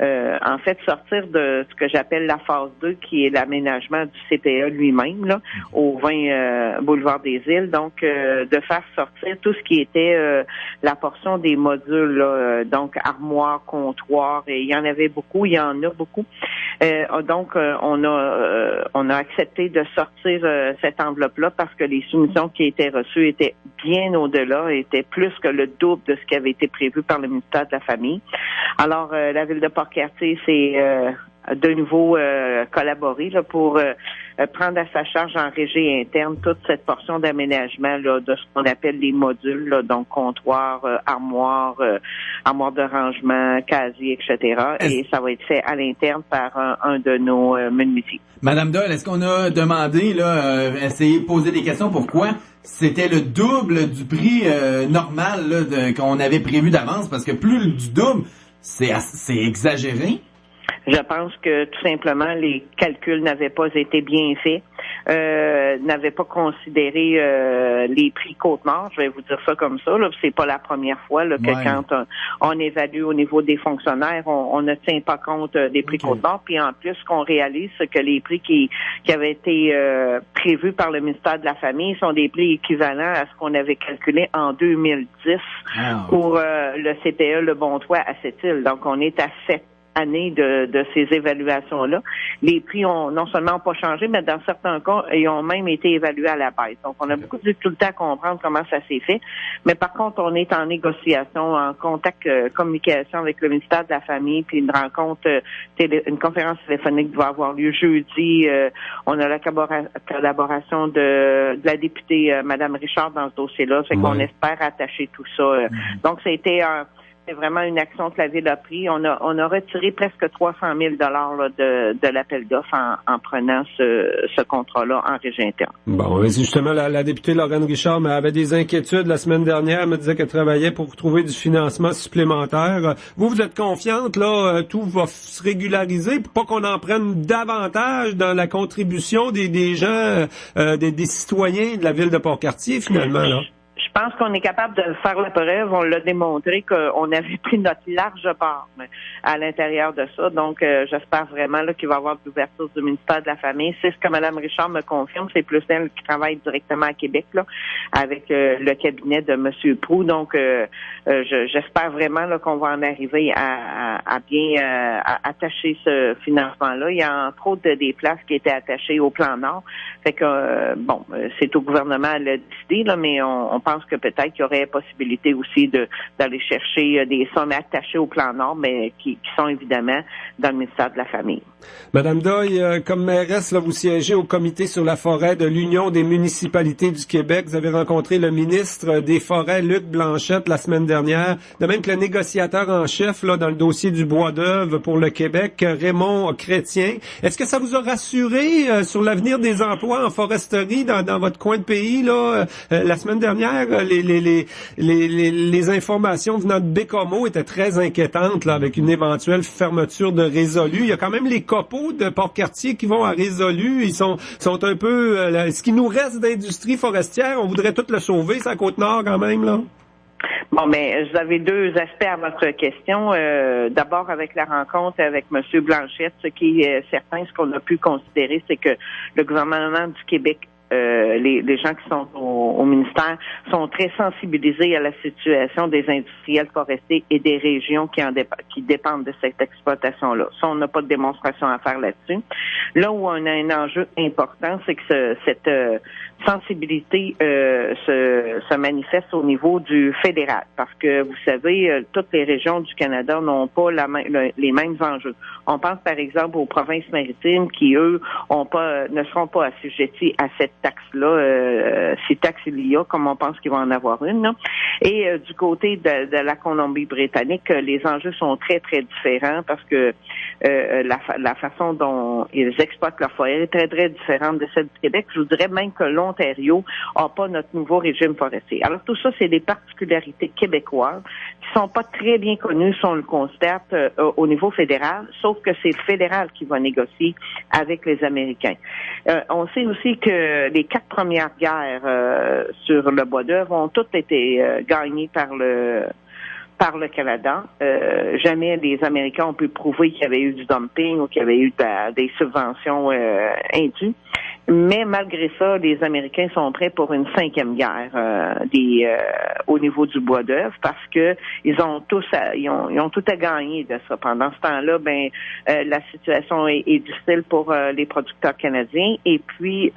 en fait sortir de ce que j'appelle la phase 2, qui est l'aménagement du CPE lui-même, là, au 20 boulevard des Îles. Donc, de faire sortir tout ce qui était la portion des modules, là, donc armoire, comptoir, et il y en avait beaucoup, il y en a beaucoup. Donc, on a accepté de sortir cette enveloppe-là parce que les soumissions qui étaient reçues étaient bien au-delà, étaient plus que le double de ce qui avait été prévu par le ministère de la Famille. Alors, la Ville de Port-Cartier s'est de nouveau collaboré là, pour prendre à sa charge en régie interne toute cette portion d'aménagement là, de ce qu'on appelle les modules, là, donc comptoir, armoire, armoire de rangement, casier, etc. Et ça va être fait à l'interne par un de nos menuisiers. Madame Doyle, est-ce qu'on a demandé, là, essayer de poser des questions pourquoi c'était le double du prix normal là, qu'on avait prévu d'avance? Parce que plus du double, c'est exagéré. Je pense que tout simplement les calculs n'avaient pas été bien faits, n'avaient pas considéré les prix Côte-Nord. Je vais vous dire ça comme ça. Là, c'est pas la première fois là, que quand on évalue au niveau des fonctionnaires, on ne tient pas compte des prix Côte-Nord. Puis en plus, ce qu'on réalise, c'est que les prix qui avaient été prévus par le ministère de la Famille sont des prix équivalents à ce qu'on avait calculé en 2010 pour le CPE Le Bontoit à Sept-Îles. Donc on est à 7 années de ces évaluations-là. Les prix ont non seulement pas changé, mais dans certains cas, ils ont même été évalués à la baisse. Donc, on a beaucoup de difficultés à comprendre comment ça s'est fait. Mais par contre, on est en négociation, en contact, communication avec le ministère de la Famille, puis une rencontre, une conférence téléphonique va avoir lieu jeudi. On a la collaboration de la députée Madame Richard dans ce dossier-là. Fait qu'on espère attacher tout ça. Donc, c'est vraiment une action que la Ville a pris. On a retiré presque 300 000 là, de l'appel d'offres en prenant ce contrat-là en régie interne. Bon, justement, la députée Lorraine Richard avait des inquiétudes la semaine dernière. Elle me disait qu'elle travaillait pour trouver du financement supplémentaire. Vous êtes confiante, là, tout va se régulariser pour pas qu'on en prenne davantage dans la contribution des gens, des citoyens de la Ville de Port-Cartier, finalement, là? Je pense qu'on est capable de faire la preuve. On l'a démontré qu'on avait pris notre large part à l'intérieur de ça. Donc, j'espère vraiment là, qu'il va y avoir de l'ouverture du ministère de la Famille. C'est ce que Mme Richard me confirme. C'est plus elle qui travaille directement à Québec là, avec le cabinet de M. Proulx. Donc, j'espère vraiment là, qu'on va en arriver à bien attacher ce financement-là. Il y a entre autres des places qui étaient attachées au plan Nord. Fait que, c'est au gouvernement à le décider, là, mais on pense que peut-être qu'il y aurait possibilité aussi d'aller chercher des sommes attachées au plan Nord, mais qui sont évidemment dans le ministère de la Famille. Madame Doyle, comme mairesse, là, vous siégez au comité sur la forêt de l'Union des municipalités du Québec. Vous avez rencontré le ministre des Forêts, Luc Blanchette, la semaine dernière. De même que le négociateur en chef là, dans le dossier du bois d'œuvre pour le Québec, Raymond Chrétien. Est-ce que ça vous a rassuré sur l'avenir des emplois en foresterie dans votre coin de pays là la semaine dernière? Les informations venant de Bécomo étaient très inquiétantes là, avec une éventuelle fermeture de Résolu. Il y a quand même les copeaux de Port-Cartier qui vont à Résolu. Ils sont un peu... ce qui nous reste d'industrie forestière, on voudrait tout le sauver, c'est à Côte-Nord quand même, là. Bon, mais vous avez deux aspects à votre question. D'abord, avec la rencontre avec M. Blanchette, ce qui est certain, ce qu'on a pu considérer, c'est que le gouvernement du Québec, les gens qui sont au ministère sont très sensibilisés à la situation des industriels forestiers et des régions qui dépendent de cette exploitation-là. Ça, on n'a pas de démonstration à faire là-dessus. Là où on a un enjeu important, c'est que cette sensibilité se manifeste au niveau du fédéral. Parce que, vous savez, toutes les régions du Canada n'ont pas les mêmes enjeux. On pense, par exemple, aux provinces maritimes qui, eux, ne seront pas assujettis à cette taxe-là, si taxe il y a, comme on pense qu'il va en avoir une. Là. Et du côté de la Colombie-Britannique, les enjeux sont très, très différents parce que la façon dont ils exploitent leur forêt est très, très différente de celle du Québec. Je vous dirais même que l'Ontario n'a pas notre nouveau régime forestier. Alors, tout ça, c'est des particularités québécoises qui sont pas très bien connues, si on le constate, au niveau fédéral, sauf que c'est le fédéral qui va négocier avec les Américains. On sait aussi que les 4 premières guerres sur le bois d'œuvre ont toutes été gagnées par le Canada. Jamais les Américains ont pu prouver qu'il y avait eu du dumping ou qu'il y avait eu des subventions indues. Mais malgré ça, les Américains sont prêts pour une 5e guerre au niveau du bois d'œuvre parce que ils ont tout à gagner de ça. Pendant ce temps-là, la situation est difficile pour les producteurs canadiens. Et puis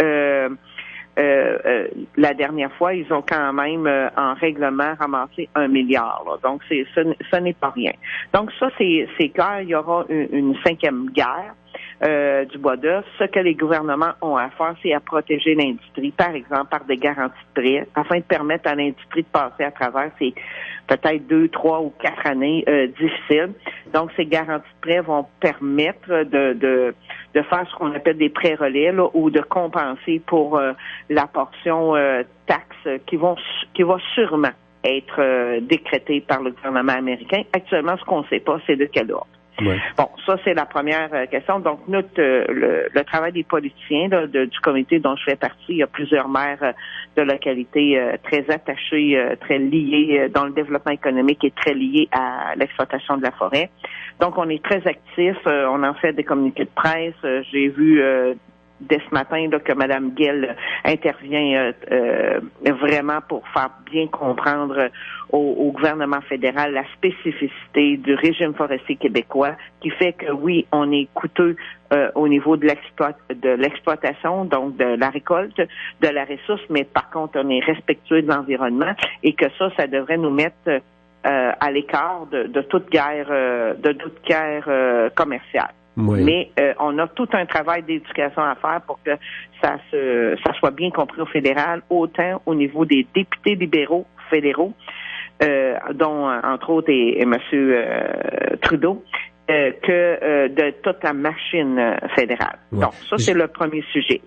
la dernière fois, ils ont quand même en règlement ramassé 1 milliard. Là. Donc ce n'est pas rien. Donc ça, c'est clair, il y aura une 5e guerre. Du bois d'œuvre. Ce que les gouvernements ont à faire, c'est à protéger l'industrie, par exemple, par des garanties de prêt, afin de permettre à l'industrie de passer à travers ces peut-être 2, 3 ou 4 années difficiles. Donc, ces garanties de prêt vont permettre de faire ce qu'on appelle des prêts relais là, ou de compenser pour la portion taxe qui va sûrement être décrétée par le gouvernement américain. Actuellement, ce qu'on ne sait pas, c'est de quel ordre. Ouais. Bon, ça, c'est la première question. Donc, le travail des politiciens là, du comité dont je fais partie, il y a plusieurs maires de localités très attachés, très liés dans le développement économique et très liés à l'exploitation de la forêt. Donc, on est très actifs. On en fait des communiqués de presse. J'ai vu dès ce matin là, que Mme Gill intervient vraiment pour faire bien comprendre au gouvernement fédéral la spécificité du régime forestier québécois qui fait que oui, on est coûteux au niveau de l'exploitation, donc de la récolte, de la ressource, mais par contre, on est respectueux de l'environnement et que ça devrait nous mettre à l'écart de toute guerre commerciale. Oui. Mais on a tout un travail d'éducation à faire pour que ça soit bien compris au fédéral, autant au niveau des députés libéraux fédéraux, dont entre autres et M. Trudeau, que de toute la machine fédérale. Oui. Donc, ça, c'est le premier sujet.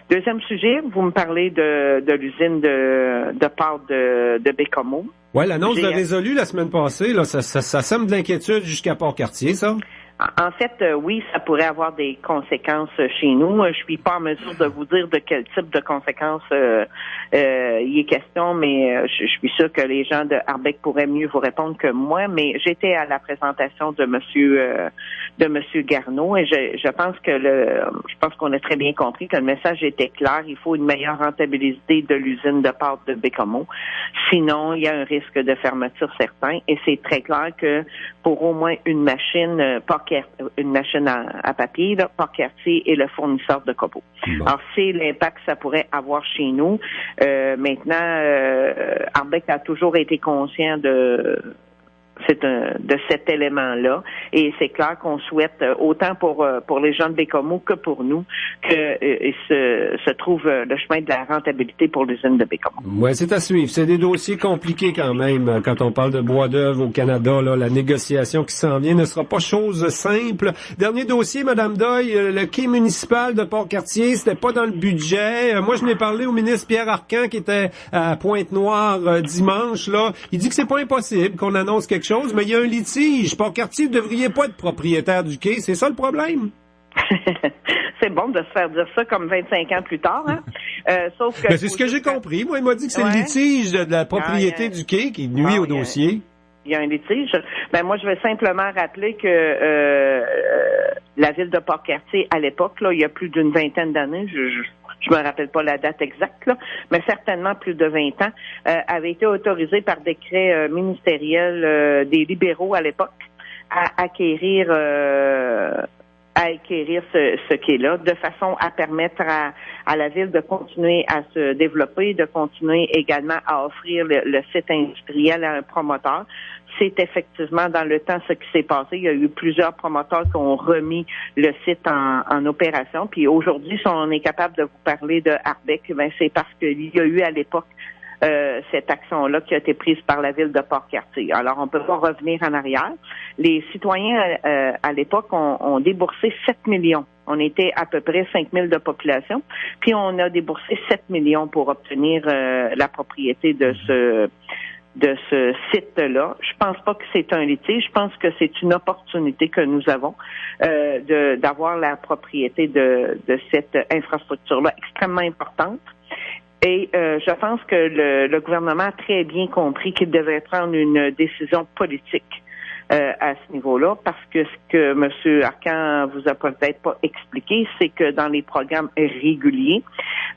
Deuxième sujet, vous me parlez de l'usine de porc de Bécomo. Oui, l'annonce de Résolu la semaine passée, là, ça sème de l'inquiétude jusqu'à Port-Cartier, ça? En fait, oui, ça pourrait avoir des conséquences chez nous. Je suis pas en mesure de vous dire de quel type de conséquences il est question, mais je suis sûr que les gens de Arbec pourraient mieux vous répondre que moi. Mais j'étais à la présentation de Monsieur Garneau et je pense qu'on a très bien compris que le message était clair. Il faut une meilleure rentabilité de l'usine de pâte de Bécomo. Sinon, il y a un risque de fermeture certain. Et c'est très clair que pour au moins une machine à papier, Port-Cartier est le fournisseur de copeaux. Bon. Alors, c'est l'impact que ça pourrait avoir chez nous. Maintenant, Arbec a toujours été conscient de cet élément-là. Et c'est clair qu'on souhaite, autant pour les gens de Bécomo que pour nous, que se trouve le chemin de la rentabilité pour l'usine de Bécomo. Oui, c'est à suivre. C'est des dossiers compliqués quand même. Quand on parle de bois d'œuvre au Canada, là, la négociation qui s'en vient ne sera pas chose simple. Dernier dossier, Madame Doyle, le quai municipal de Port-Cartier, c'était pas dans le budget. Moi, je n'ai parlé au ministre Pierre Arcan qui était à Pointe-Noire dimanche. Là, il dit que c'est pas impossible qu'on annonce quelque chose, mais il y a un litige. Port-Cartier, vous ne devriez pas être propriétaire du quai. C'est ça le problème? C'est bon de se faire dire ça comme 25 ans plus tard, hein? Sauf que c'est ce que j'ai compris. Moi, il m'a dit que c'est le litige de la propriété du quai qui nuit au dossier. Il y a un litige. Moi, je vais simplement rappeler que la ville de Port-Cartier, à l'époque, là, il y a plus d'une vingtaine d'années, je me rappelle pas la date exacte, là, mais certainement plus de 20 ans, avait été autorisé par décret ministériel des libéraux à l'époque à acquérir acquérir ce qui est là, de façon à permettre à la ville de continuer à se développer, de continuer également à offrir le site industriel à un promoteur. C'est effectivement dans le temps ce qui s'est passé. Il y a eu plusieurs promoteurs qui ont remis le site en opération. Puis aujourd'hui, si on est capable de vous parler de Arbec, ben c'est parce qu'il y a eu à l'époque cette action-là qui a été prise par la ville de Port-Cartier. Alors, on peut pas revenir en arrière. Les citoyens, à l'époque, ont déboursé 7 millions. On était à peu près 5 000 de population. Puis, on a déboursé 7 millions pour obtenir la propriété de ce site-là. Je pense pas que c'est un litige. Je pense que c'est une opportunité que nous avons d'avoir la propriété de cette infrastructure-là extrêmement importante. Et je pense que le gouvernement a très bien compris qu'il devait prendre une décision politique à ce niveau-là, parce que ce que M. Arcan vous a peut-être pas expliqué, c'est que dans les programmes réguliers,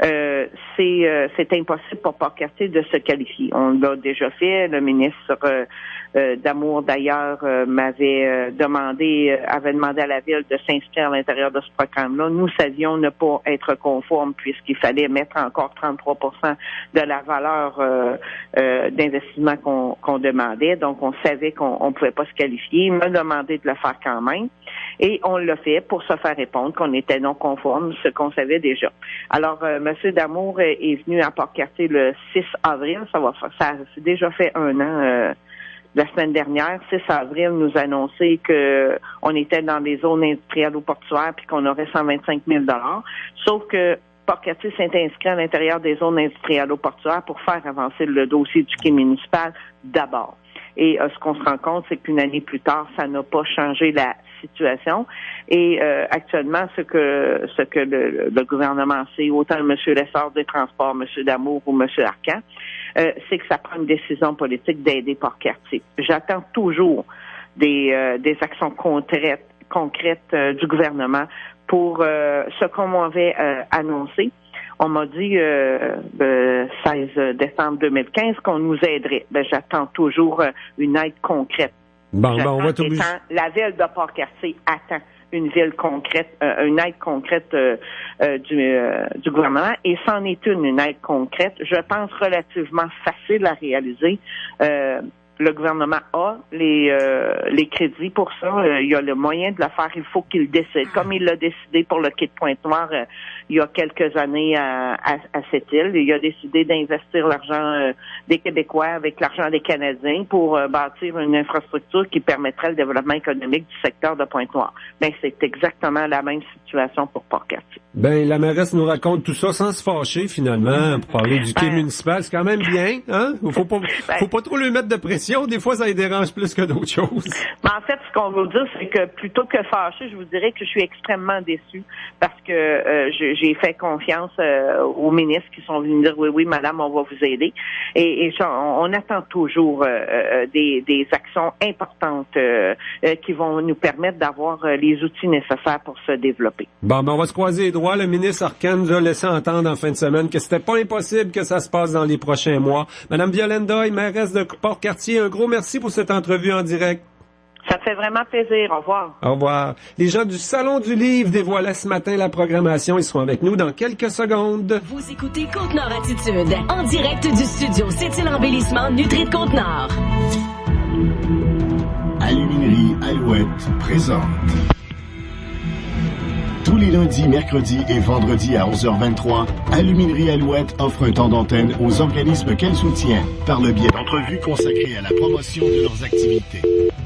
c'est impossible pour Port-Cartier de se qualifier. On l'a déjà fait. Le ministre d'Amour, d'ailleurs, avait demandé à la ville de s'inscrire à l'intérieur de ce programme-là. Nous savions ne pas être conformes puisqu'il fallait mettre encore 33% de la valeur d'investissement qu'on demandait. Donc, on savait qu'on pouvait pas se qualifier. Il m'a demandé de le faire quand même. Et on l'a fait pour se faire répondre qu'on était non conforme, ce qu'on savait déjà. Alors, M. D'Amour est venu à Port-Cartier le 6 avril. Ça a déjà fait un an. La semaine dernière, 6 avril, nous annonçait que on était dans des zones industrielles ou portuaires puis qu'on aurait 125 000 $. Sauf que Port-Cartier s'est inscrit à l'intérieur des zones industrielles ou portuaires pour faire avancer le dossier du quai municipal d'abord. Et ce qu'on se rend compte, c'est qu'une année plus tard, ça n'a pas changé la situation. Et actuellement, ce que le gouvernement sait, autant M. Lessard des Transports, M. D'Amour ou M. Arcan, c'est que ça prend une décision politique d'aider Port-Cartier. J'attends toujours des actions concrètes du gouvernement pour ce qu'on m'avait annoncé. On m'a dit le 16 décembre 2015 qu'on nous aiderait. Ben, j'attends toujours une aide concrète. Bon, on va t'obliger. La ville de Port-Cartier attend une ville concrète, une aide concrète du gouvernement, et c'en est une aide concrète, je pense relativement facile à réaliser. Le gouvernement a les crédits pour ça. Il y a le moyen de le faire. Il faut qu'il décide. Comme il l'a décidé pour le quai de Pointe-Noire il y a quelques années à cette île. Il a décidé d'investir l'argent des Québécois avec l'argent des Canadiens pour bâtir une infrastructure qui permettrait le développement économique du secteur de Pointe-Noire. Ben, c'est exactement la même situation pour Port-Cartier. Ben, la mairesse nous raconte tout ça sans se fâcher, finalement, pour parler du quai municipal. C'est quand même bien, hein? Faut pas trop lui mettre de pression. Des fois, ça les dérange plus que d'autres choses. Mais en fait, ce qu'on veut dire, c'est que plutôt que fâché, je vous dirais que je suis extrêmement déçue parce que j'ai fait confiance aux ministres qui sont venus dire oui, madame, on va vous aider. Et on attend toujours des actions importantes qui vont nous permettre d'avoir les outils nécessaires pour se développer. Bon, ben on va se croiser les doigts. Le ministre Arcan nous a laissé entendre en fin de semaine que c'était pas impossible que ça se passe dans les prochains mois. Madame Violaine Doyle, mairesse de Port-Cartier, un gros merci pour cette entrevue en direct. Ça fait vraiment plaisir. Au revoir. Au revoir. Les gens du Salon du Livre dévoilaient ce matin la programmation. Ils seront avec nous dans quelques secondes. Vous écoutez Côte-Nord Attitude, en direct du studio C'est-il Embellissement Nutri de Côte-Nord. Aluminerie Alouette présente. Tous les lundis, mercredis et vendredis à 11h23, Aluminerie Alouette offre un temps d'antenne aux organismes qu'elle soutient par le biais d'entrevues consacrées à la promotion de leurs activités.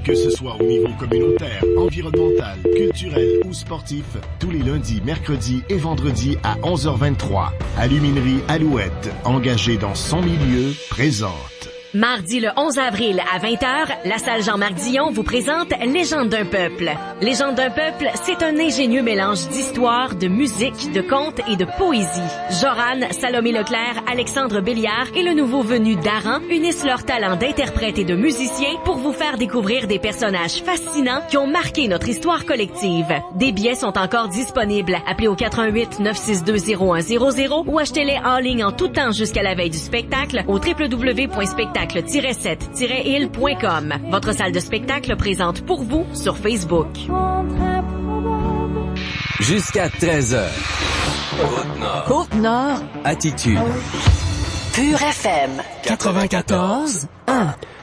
Que ce soit au niveau communautaire, environnemental, culturel ou sportif, tous les lundis, mercredis et vendredis à 11h23, Aluminerie Alouette, engagée dans son milieu, présente. Mardi le 11 avril à 20h, la salle Jean-Marc Dion vous présente Légende d'un peuple. Légende d'un peuple, c'est un ingénieux mélange d'histoire, de musique, de contes et de poésie. Joran, Salomé Leclerc, Alexandre Béliard et le nouveau venu Daran unissent leurs talents d'interprètes et de musiciens pour vous faire découvrir des personnages fascinants qui ont marqué notre histoire collective. Des billets sont encore disponibles. Appelez au 88 962 0100 ou achetez-les en ligne en tout temps jusqu'à la veille du spectacle au www.spectacle-7-il.com. Votre salle de spectacle présente pour vous sur Facebook. Jusqu'à 13h. Côte-Nord. Côte-Nord. Attitude. Pure FM. 94.1.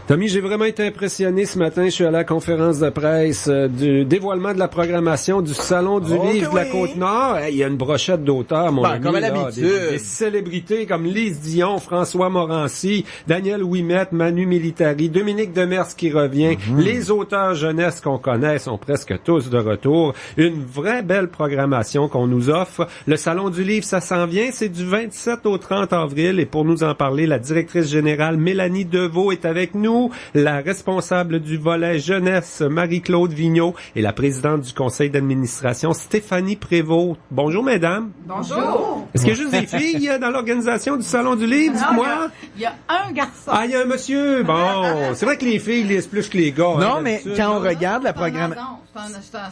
Tommy, j'ai vraiment été impressionné ce matin. Je suis à la conférence de presse du dévoilement de la programmation du Salon du Livre de la Côte-Nord. Il y a une brochette d'auteurs, mon ami. Comme à là, l'habitude. des célébrités comme Lise Dion, François Morancy, Daniel Ouimet, Manu Militari, Dominique Demers qui revient. Les auteurs jeunesse qu'on connaît sont presque tous de retour. Une vraie belle programmation qu'on nous offre. Le Salon du Livre, ça s'en vient. C'est du 27 au 30 avril. Et pour nous en parler, la directrice générale Mélanie Deveau est avec nous. La responsable du volet jeunesse, Marie-Claude Vigneault, et la présidente du conseil d'administration, Stéphanie Prévost. Bonjour, mesdames. Bonjour. Est-ce qu'il y a juste des filles dans l'organisation du Salon du Livre? Dites-moi. Il y a un garçon. Ah, il y a un monsieur. Bon, c'est vrai que les filles lisent plus que les gars. Non, mais quand on regarde la programmation...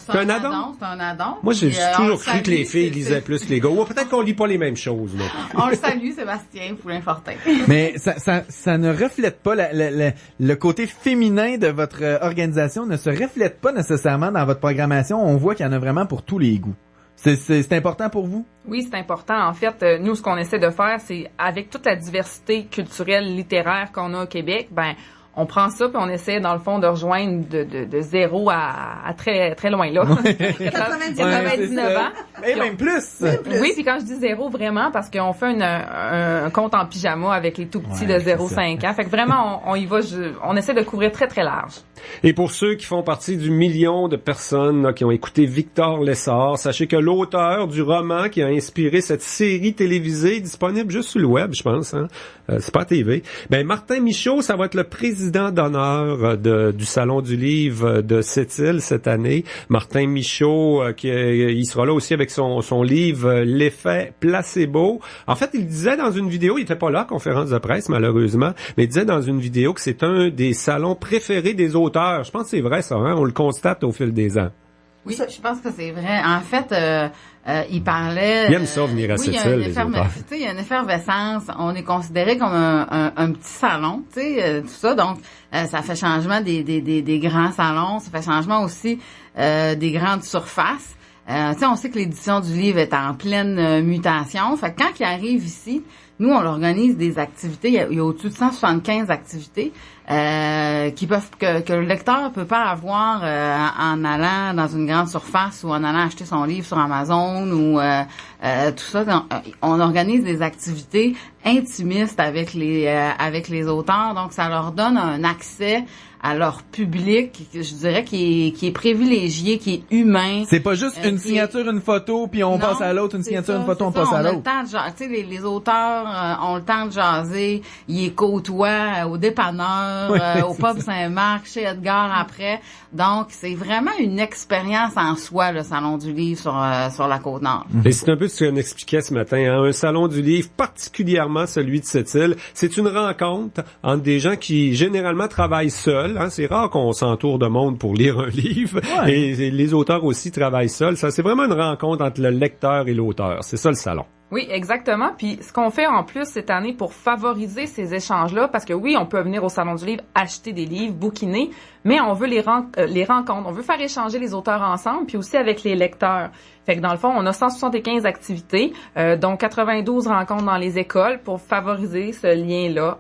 C'est un addon. C'est un addon. Moi, j'ai toujours cru que les filles lisaient plus que les gars. Ou peut-être qu'on lit pas les mêmes choses. Mais... On le salue, Sébastien Poulin-Fortin. Mais ça ne reflète pas le côté féminin de votre organisation, ne se reflète pas nécessairement dans votre programmation. On voit qu'il y en a vraiment pour tous les goûts. C'est important pour vous? Oui, c'est important. En fait, nous, ce qu'on essaie de faire, c'est avec toute la diversité culturelle, littéraire qu'on a au Québec, on prend ça puis on essaie, dans le fond, de rejoindre de zéro à très, très loin, là. 99 ans. Et même plus. Oui, puis quand je dis zéro, vraiment, parce qu'on fait un compte en pyjama avec les tout petits de 0-5 ans. Fait que vraiment, on y va, on essaie de couvrir très, très large. Et pour ceux qui font partie du million de personnes là, qui ont écouté Victor Lessard, sachez que l'auteur du roman qui a inspiré cette série télévisée, disponible juste sur le web, je pense, hein, c'est pas TV, Martin Michaud, ça va être le président d'honneur du Salon du Livre de Sept-Îles cette année. Martin Michaud, il sera là aussi avec son livre L'effet placebo. En fait, il disait dans une vidéo, il était pas là, conférence de presse malheureusement, mais il disait dans une vidéo que c'est un des salons préférés des auteurs. Je pense que c'est vrai ça, hein? On le constate au fil des ans. Oui, je pense que c'est vrai. En fait, il parlait... Il aime ça venir à Sept-Îles, les auteurs. Il y a une effervescence. On est considéré comme un petit salon, tu sais, tout ça. Donc, ça fait changement des grands salons. Ça fait changement aussi des grandes surfaces. On sait que l'édition du livre est en pleine mutation. Fait que quand il arrive ici, nous, on organise des activités. Il y a au-dessus de 175 activités que le lecteur peut pas avoir en allant dans une grande surface ou en allant acheter son livre sur Amazon ou tout ça. On organise des activités intimistes avec les auteurs. Donc, ça leur donne un accès à leur public, je dirais, qui est privilégié, qui est humain. C'est pas juste une signature, une photo, puis on passe à l'autre, une signature, une photo, on passe à l'autre. Les auteurs ont le temps de jaser, ils les côtoient au dépanneur, au pub Saint-Marc, chez Edgar après. Donc, c'est vraiment une expérience en soi, le Salon du Livre sur la Côte-Nord. Et c'est un peu ce qu'on expliquait ce matin, hein? Un Salon du Livre, particulièrement celui de Sept-Îles, c'est une rencontre entre des gens qui, généralement, travaillent seuls. Hein? C'est rare qu'on s'entoure de monde pour lire un livre. Ouais. Et les auteurs aussi travaillent seuls. Ça, c'est vraiment une rencontre entre le lecteur et l'auteur. C'est ça, le salon. Oui, exactement. Puis ce qu'on fait en plus cette année pour favoriser ces échanges-là, parce que oui, on peut venir au Salon du Livre, acheter des livres, bouquiner, mais on veut les rencontres. On veut faire échanger les auteurs ensemble, puis aussi avec les lecteurs. Fait que dans le fond, on a 175 activités, dont 92 rencontres dans les écoles pour favoriser ce lien-là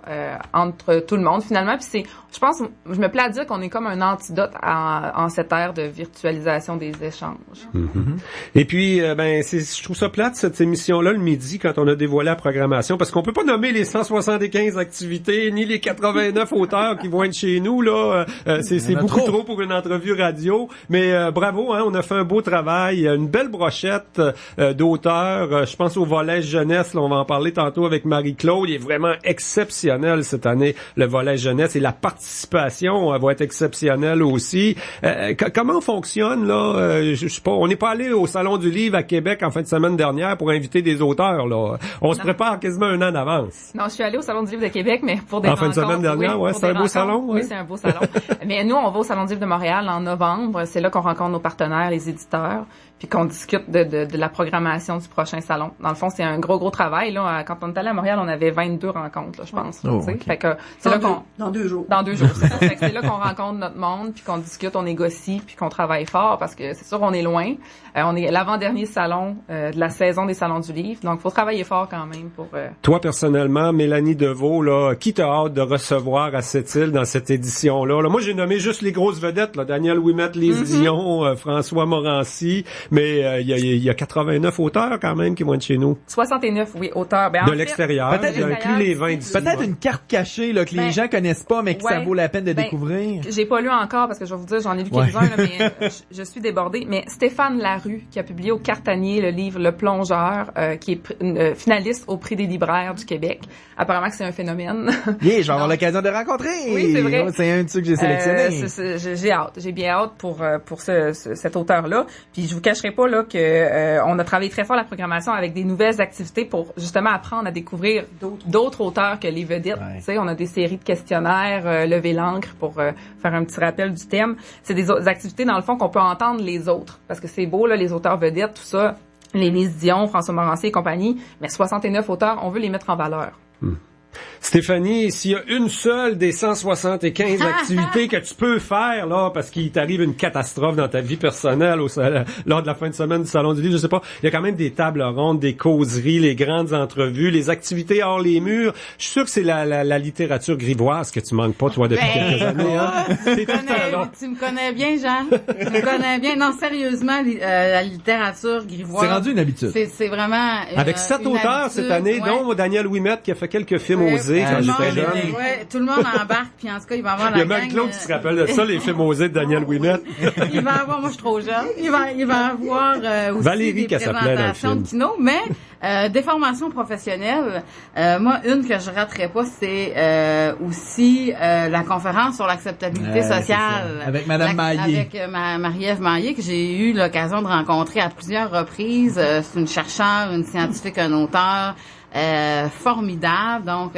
entre tout le monde finalement. Puis je pense, je me plais à dire qu'on est comme un antidote en cette ère de virtualisation des échanges. Mm-hmm. Et puis, je trouve ça plate cette émission-là le midi quand on a dévoilé la programmation, parce qu'on peut pas nommer les 175 activités ni les 89 auteurs qui vont être chez nous là. C'est beaucoup trop pour une entrevue radio. Mais bravo, hein, on a fait un beau travail, une belle brochette d'auteurs. Je pense au volet jeunesse, là, on va en parler tantôt avec Marie-Claude. Il est vraiment exceptionnel cette année, le volet jeunesse, et la participation va être exceptionnelle aussi. Comment fonctionne là? Je sais pas, on n'est pas allé au Salon du Livre à Québec en fin de semaine dernière pour inviter des auteurs là. On se prépare quasiment un an d'avance. Non, je suis allée au Salon du Livre de Québec, mais pour des rencontres. En fin de semaine dernière, ouais, c'est un beau salon. Ouais. Oui, c'est un beau salon. Mais nous, on va au Salon du Livre de Montréal en novembre. C'est là qu'on rencontre nos partenaires, les éditeurs, puis qu'on discute de la programmation du prochain salon. Dans le fond, c'est un gros travail. Là, quand on est allé à Montréal, on avait 22 rencontres, là, je pense. Okay. Fait que c'est là qu'on... Dans 2 jours. Dans 2 jours. C'est là qu'on rencontre notre monde, puis qu'on discute, on négocie, puis qu'on travaille fort, parce que c'est sûr qu'on est loin. On est l'avant-dernier salon de la saison des salons du livre, donc faut travailler fort quand même pour... Toi, personnellement, Mélanie Deveau, là, qui t'as hâte de recevoir à cette île dans cette édition-là? Là, moi, j'ai nommé juste les grosses vedettes, là, Daniel Ouimet, Lise Dion, François Morancy, mais il y a 89 auteurs quand même qui vont être chez nous. 69, oui, auteurs. Ben, de l'extérieur, j'ai inclus les 20 d'ici. Peut-être une carte cachée là, que les gens connaissent pas, mais que ça vaut la peine de découvrir. J'ai pas lu encore, parce que je vais vous dire, j'en ai lu quelques-uns, là, mais je suis débordée. Mais Stéphane Larue, qui a publié au Cartanier le livre Le Plongeur, qui est finaliste au Prix des libraires du Québec. Apparemment que c'est un phénomène. Yeah, je vais avoir l'occasion de rencontrer. Oui, c'est vrai. C'est un de ceux que j'ai sélectionné. J'ai hâte. J'ai bien hâte pour cet auteur-là. Puis je vous cacherai pas là que on a travaillé très fort la programmation avec des nouvelles activités pour justement apprendre à découvrir d'autres auteurs que les vedettes. Tu sais, on a des séries de questionnaires, lever l'encre pour faire un petit rappel du thème. C'est des activités dans le fond qu'on peut entendre les autres, parce que c'est beau là, les auteurs vedettes, tout ça, les Lise Dion, François Morancy et compagnie, mais 69 auteurs, on veut les mettre en valeur. Stéphanie, s'il y a une seule des 175 activités que tu peux faire, là, parce qu'il t'arrive une catastrophe dans ta vie personnelle lors de la fin de semaine du Salon du Livre, je sais pas, il y a quand même des tables rondes, des causeries, les grandes entrevues, les activités hors les murs. Je suis sûr que c'est la littérature grivoise que tu manques pas, toi, depuis quelques années. Hein? Tu me connais bien, Jean. Tu me connais bien. Non, sérieusement, la littérature grivoise. C'est rendu une habitude. C'est vraiment avec 7 auteurs cette année, dont Daniel Ouimet, qui a fait quelques films osés quand j'étais jeune. Ouais, tout le monde embarque, puis en tout cas, il va avoir la gang. Il y a même Claude qui se rappelle de ça, les films osés de Daniel Ouimet. Il va avoir, moi je suis trop jeune, il va avoir aussi Valérie des présentations de kino, mais des formations professionnelles. Moi, une que je raterais pas, c'est aussi la conférence sur l'acceptabilité sociale. Avec Madame Maillé. Avec Marie-Ève Maillé, que j'ai eu l'occasion de rencontrer à plusieurs reprises. C'est une chercheure, une scientifique, un auteur. Formidable. Donc,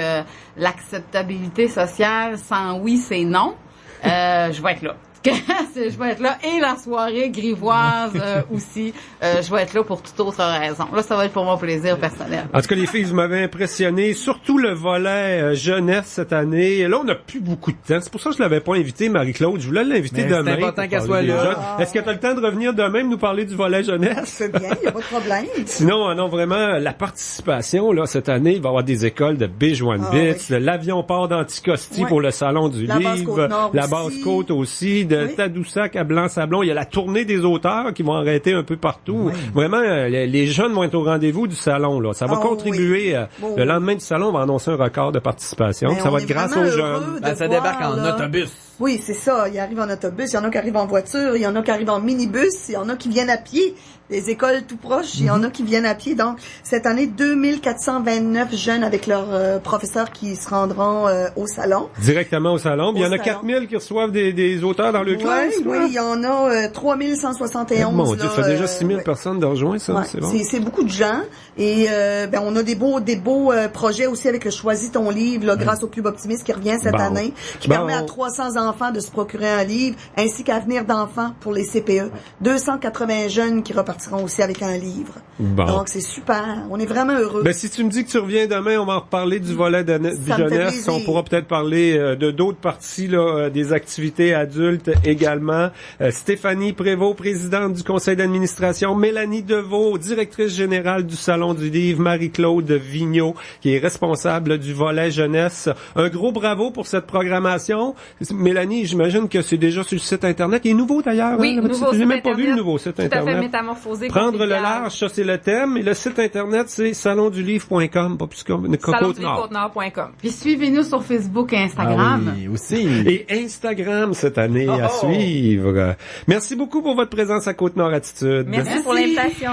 l'acceptabilité sociale sans oui, c'est non. Je vais être là. Je vais être là. Et la soirée grivoise aussi. Je vais être là pour toute autre raison. Là, ça va être pour mon plaisir personnel. En tout cas, les filles, vous m'avez impressionné. Surtout le volet jeunesse cette année. Et là, on n'a plus beaucoup de temps. C'est pour ça que je l'avais pas invité, Marie-Claude. Je voulais l'inviter demain. C'est important qu'elle soit là. Est-ce que tu as le temps de revenir demain nous parler du volet jeunesse? C'est bien, il n'y a pas de problème. Sinon, non, vraiment, la participation, là, cette année, il va y avoir des écoles de Bijoux-Bits, l'avion port d'Anticosti pour le Salon du Livre, la Basse-Côte aussi, de Tadoussac à Blanc-Sablon. Il y a la tournée des auteurs qui vont arrêter un peu partout. Oui. Vraiment, les jeunes vont être au rendez-vous du salon. Là. Ça va contribuer. Le lendemain du salon, on va annoncer un record de participation. Ça va être grâce aux jeunes. Ça débarque en autobus. Oui, c'est ça. Ils arrivent en autobus, il y en a qui arrivent en voiture, il y en a qui arrivent en minibus, il y en a qui viennent à pied. Des écoles tout proches, il y en a qui viennent à pied. Donc, cette année, 2429 jeunes avec leurs professeurs qui se rendront au salon. Directement au salon. Il y en a 4000 qui reçoivent des auteurs dans le classe. Oui, il y en a 3171. Mon Dieu, ça fait déjà 6000 personnes de rejoindre, ça. Ouais, c'est bon. C'est beaucoup de gens. Et on a des beaux projets aussi avec le Choisis ton livre, là, grâce au Club Optimiste qui revient cette année, qui permet à 300 enfants de se procurer un livre, ainsi qu'Avenir d'enfants pour les CPE. 280 jeunes qui repartiront aussi avec un livre. Bon. Donc, c'est super. On est vraiment heureux. Ben, si tu me dis que tu reviens demain, on va en reparler du volet de jeunesse. On pourra peut-être parler de d'autres parties, là, des activités adultes également. Stéphanie Prévost, présidente du conseil d'administration. Mélanie Deveau, directrice générale du Salon du Livre. Marie-Claude Vigneault, qui est responsable du volet jeunesse. Un gros bravo pour cette programmation. Mélanie, j'imagine que c'est déjà sur le site Internet. Il est nouveau d'ailleurs. Oui, hein, nouveau. J'ai même pas vu le nouveau site tout Internet. Tout à fait métamorphosé. Prendre le large, ça c'est le thème. Et le site Internet, c'est salondulivre.com, pas plus que salondulivre.com. Puis suivez-nous sur Facebook et Instagram. Ah oui, aussi. Et Instagram cette année à suivre. Merci beaucoup pour votre présence à Côte-Nord Attitude. Merci pour l'invitation.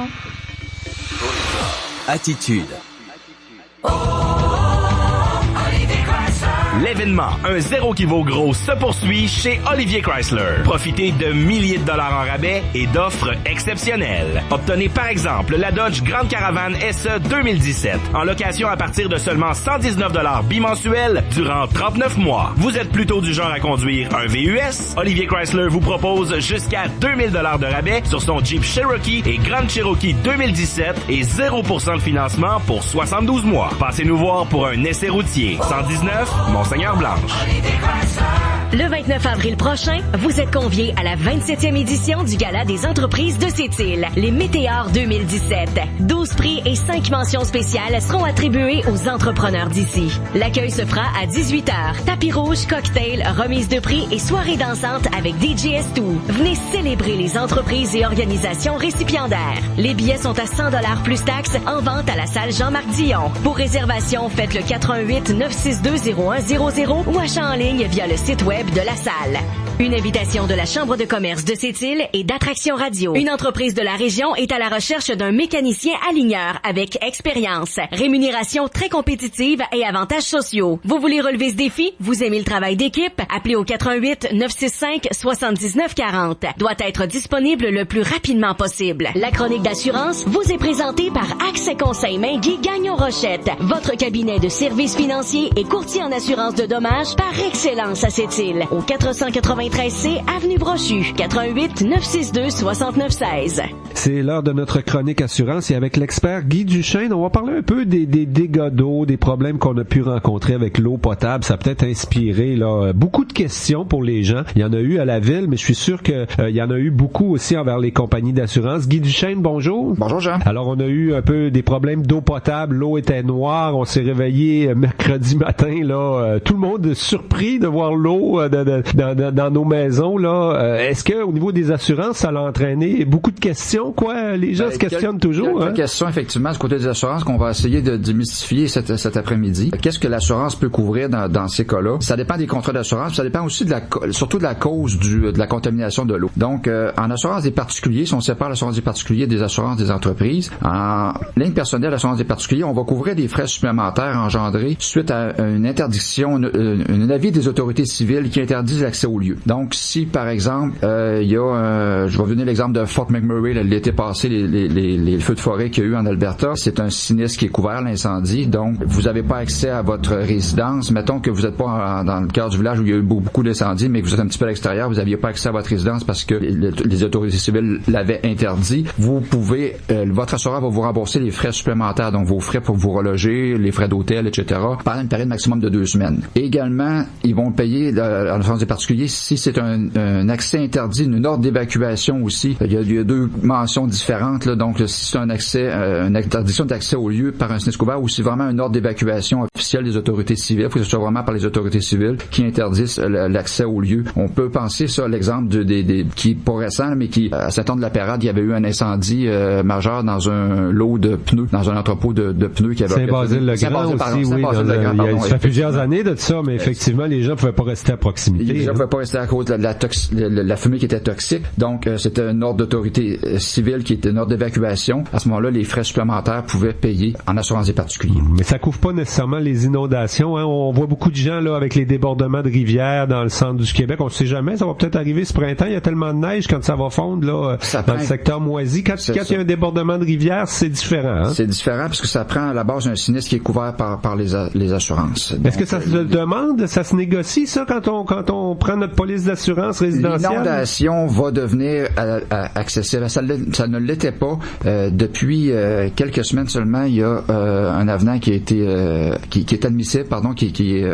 Attitude. L'événement Un zéro qui vaut gros se poursuit chez Olivier Chrysler. Profitez de milliers de dollars en rabais et d'offres exceptionnelles. Obtenez par exemple la Dodge Grande Caravane SE 2017 en location à partir de seulement 119 $ bimensuels durant 39 mois. Vous êtes plutôt du genre à conduire un VUS? Olivier Chrysler vous propose jusqu'à 2000 $ de rabais sur son Jeep Cherokee et Grand Cherokee 2017 et 0% de financement pour 72 mois. Passez nous voir pour un essai routier. 119 Monseigneur Blanche. Le 29 avril prochain, vous êtes conviés à la 27e édition du Gala des entreprises de Sept-Îles, les Météores 2017. 12 prix et 5 mentions spéciales seront attribuées aux entrepreneurs d'ici. L'accueil se fera à 18h. Tapis rouge, cocktail, remise de prix et soirée dansante avec DJ S2. Venez célébrer les entreprises et organisations récipiendaires. Les billets sont à 100$ plus taxes en vente à la salle Jean-Marc Dion. Pour réservation, faites le 88 962 0100 ou achat en ligne via le site web de la salle. Une invitation de la Chambre de commerce de Sept-Îles et d'Attraction Radio. Une entreprise de la région est à la recherche d'un mécanicien aligneur avec expérience, rémunération très compétitive et avantages sociaux. Vous voulez relever ce défi? Vous aimez le travail d'équipe? Appelez au 88 965 79 40. Doit être disponible le plus rapidement possible. La chronique d'assurance vous est présentée par Accès Conseil Mainguy Gagnon-Rochette, votre cabinet de services financiers et courtier en assurance de dommages par excellence à Sept-Îles, au 493C Avenue Brochu, 88 962 69 16. C'est l'heure de notre chronique assurance et avec l'expert Guy Duchesne, on va parler un peu des dégâts d'eau, des problèmes qu'on a pu rencontrer avec l'eau potable. Ça a peut-être inspiré là beaucoup de questions pour les gens. Il y en a eu à la ville, mais je suis sûr que il y en a eu beaucoup aussi envers les compagnies d'assurance. Guy Duchesne, bonjour. Bonjour Jean. Alors on a eu un peu des problèmes d'eau potable, l'eau était noire, on s'est réveillé mercredi matin là, tout le monde surpris de voir l'eau dans nos maisons là. Est-ce que au niveau des assurances, ça a entraîné beaucoup de questions quoi? Les gens se questionnent toujours. Il y a quelques questions effectivement du côté des assurances qu'on va essayer de démystifier cet après-midi. Qu'est-ce que l'assurance peut couvrir dans ces cas-là? Ça dépend des contrats d'assurance, ça dépend aussi surtout de la cause de la contamination de l'eau. Donc en assurance des particuliers, si on sépare l'assurance des particuliers des assurances des entreprises, en ligne personnelle, l'assurance des particuliers, on va couvrir des frais supplémentaires engendrés suite à une interdiction, un avis des autorités civiles qui interdisent l'accès au lieu. Donc si par exemple il y a je vais vous donner l'exemple de Fort McMurray l'été passé, les feux de forêt qu'il y a eu en Alberta, c'est un sinistre qui est couvert, l'incendie, donc vous n'avez pas accès à votre résidence. Mettons que vous n'êtes pas dans le cœur du village où il y a eu beaucoup d'incendies, mais que vous êtes un petit peu à l'extérieur, vous n'aviez pas accès à votre résidence parce que les autorités civiles l'avaient interdit. Vous pouvez, votre assureur va vous rembourser les frais supplémentaires, donc vos frais pour vous reloger, les frais d'hôtel, etc., pendant une période maximum de 2 semaines. Et également, ils vont payer en assurance des particuliers si c'est un accès interdit, une ordre d'évacuation aussi. Il y a 2 mentions différentes, là, donc si c'est un accès, une interdiction d'accès au lieu par un sinistre couvert ou si vraiment un ordre d'évacuation officiel des autorités civiles, il faut que ce soit vraiment par les autorités civiles qui interdisent l'accès au lieu. On peut penser ça à l'exemple qui est pas récent, mais qui à Saint-Anne-de-la-Pérade, il y avait eu un incendie majeur dans un lot de pneus, dans un entrepôt de pneus qui avait Saint-Basile-le-Grand aussi, oui. Ça fait plusieurs années de ça, mais effectivement, les gens ne pouvaient pas rester à proximité. Les gens ne pouvaient pas rester à cause de la fumée qui était toxique. Donc, c'était un ordre d'autorité civile qui était un ordre d'évacuation. À ce moment-là, les frais supplémentaires pouvaient payer en assurance des particuliers. Mais ça couvre pas nécessairement les inondations. Hein. On voit beaucoup de gens là avec les débordements de rivières dans le centre du Québec. On ne sait jamais, ça va peut-être arriver ce printemps. Il y a tellement de neige quand ça va fondre là dans le secteur moisi. Quand il y a un débordement de rivière, c'est différent. Hein? C'est différent parce que ça prend à la base un sinistre qui est couvert par les assurances. Est-ce que ça se demande, ça se négocie ça quand on prend notre police d'assurance résidentielle? L'inondation va devenir accessible. Ça ne l'était pas. Depuis quelques semaines seulement, il y a un avenant qui a été qui est admissible, pardon,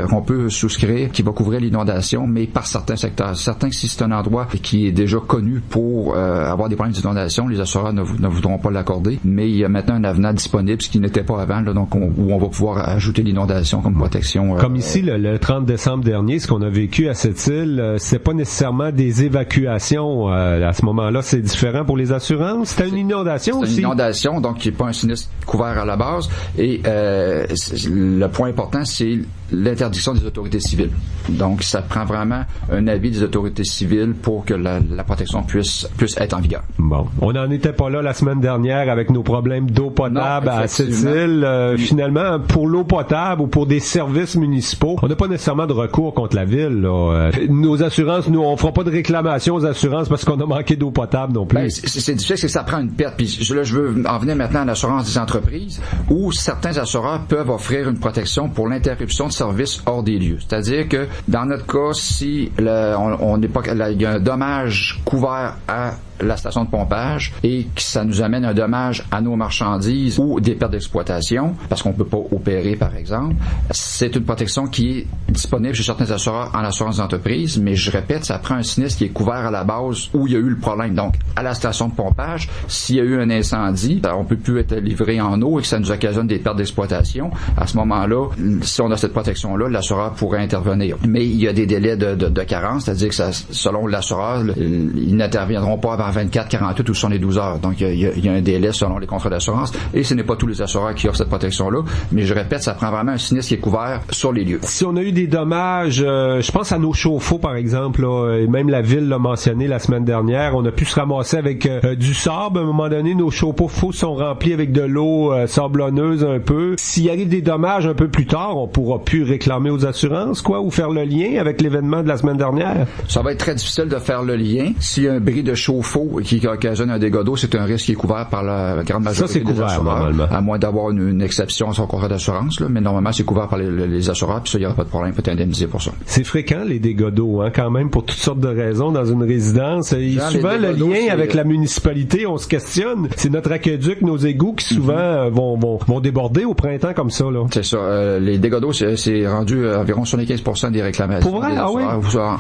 qu'on peut souscrire, qui va couvrir l'inondation, mais par certains secteurs. Certains, si c'est un endroit qui est déjà connu pour avoir des problèmes d'inondation, les assureurs ne voudront pas l'accorder, mais il y a maintenant un avenant disponible, ce qui n'était pas avant, là, donc où on va pouvoir ajouter l'inondation comme protection. Comme ici, le 30 décembre dernier, ce qu'on a vécu à cette île, c'est pas nécessairement des évacuations. À ce moment-là, c'est différent pour les assurances. C'était une inondation aussi. C'est une inondation, donc qui n'est pas un sinistre couvert à la base. Et le point important, c'est l'interdiction des autorités civiles. Donc, ça prend vraiment un avis des autorités civiles pour que la protection puisse être en vigueur. Bon. On n'en était pas là la semaine dernière avec nos problèmes d'eau potable à cette île. Finalement, pour l'eau potable ou pour des services municipaux, on n'a pas nécessairement de recours contre la ville. Là. Nos assurances, nous, on fera pas de réclamation aux assurances parce qu'on a manqué d'eau potable non plus. Ben, c'est difficile, c'est que ça prend une perte. Puis là, je veux en venir maintenant à l'assurance des entreprises où certains assureurs peuvent offrir une protection pour l'interruption de service hors des lieux. C'est-à-dire que dans notre cas, si on n'est pas, il y a un dommage couvert à la station de pompage et que ça nous amène un dommage à nos marchandises ou des pertes d'exploitation, parce qu'on peut pas opérer, par exemple, c'est une protection qui est disponible chez certains assureurs en assurance d'entreprise, mais je répète, ça prend un sinistre qui est couvert à la base où il y a eu le problème. Donc, à la station de pompage, s'il y a eu un incendie, on peut plus être livré en eau et que ça nous occasionne des pertes d'exploitation. À ce moment-là, si on a cette protection-là, l'assureur pourrait intervenir. Mais il y a des délais de carence, c'est-à-dire que ça, selon l'assureur, ils n'interviendront pas avant 24, 48 ou 72 heures. Donc, il y a un délai selon les contrats d'assurance et ce n'est pas tous les assureurs qui offrent cette protection-là. Mais je répète, ça prend vraiment un sinistre qui est couvert sur les lieux. Si on a eu des dommages, je pense à nos chauffe-eau, par exemple, là, et même la ville l'a mentionné la semaine dernière, on a pu se ramasser avec du sable. À un moment donné, nos chauffe-eau sont remplis avec de l'eau sablonneuse un peu. S'il arrive des dommages un peu plus tard, on pourra plus réclamer aux assurances, quoi, ou faire le lien avec l'événement de la semaine dernière. Ça va être très difficile de faire le lien. S'il y a un bris de chauffe-eau qui occasionne un dégât d'eau, c'est un risque qui est couvert par la grande majorité des assureurs. Normalement. À moins d'avoir une exception à son contrat d'assurance, là, mais normalement, c'est couvert par les assureurs, puis ça, il n'y aura pas de problème, peut être indemnisé pour ça. C'est fréquent, les dégâts d'eau, hein, quand même, pour toutes sortes de raisons dans une résidence. Et souvent, le lien avec la municipalité, on se questionne. C'est notre aqueduc, nos égouts qui souvent vont déborder au printemps comme ça, là. C'est ça. Les dégâts d'eau, c'est rendu environ 75% des réclamations. Pour vrai? Ah oui?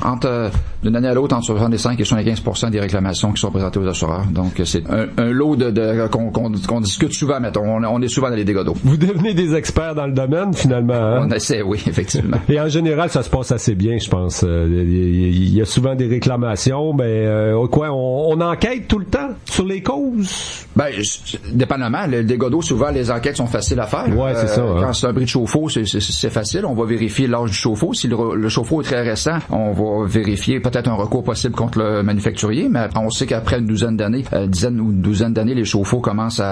Entre d'une année à l'autre, entre 65 et 75% des réclamations qui sont présentées aux assureurs. Donc, c'est un lot qu'on discute souvent, mettons. On est souvent dans les dégâts d'eau. Vous devenez des experts dans le domaine, finalement, hein? On essaie, oui, effectivement. Et en général, ça se passe assez bien, je pense. Il y a souvent des réclamations, mais on enquête tout le temps sur les causes? Ben, dépendamment. Le dégât d'eau, souvent, les enquêtes sont faciles à faire. Ouais, c'est ça. Hein. Quand c'est un bris de chauffe-eau, c'est facile. On va vérifier l'âge du chauffe-eau. Si le chauffe-eau est très récent, on va vérifier peut-être un recours possible contre le manufacturier, mais on sait qu'après une douzaine d'années, les chauffe-eau commencent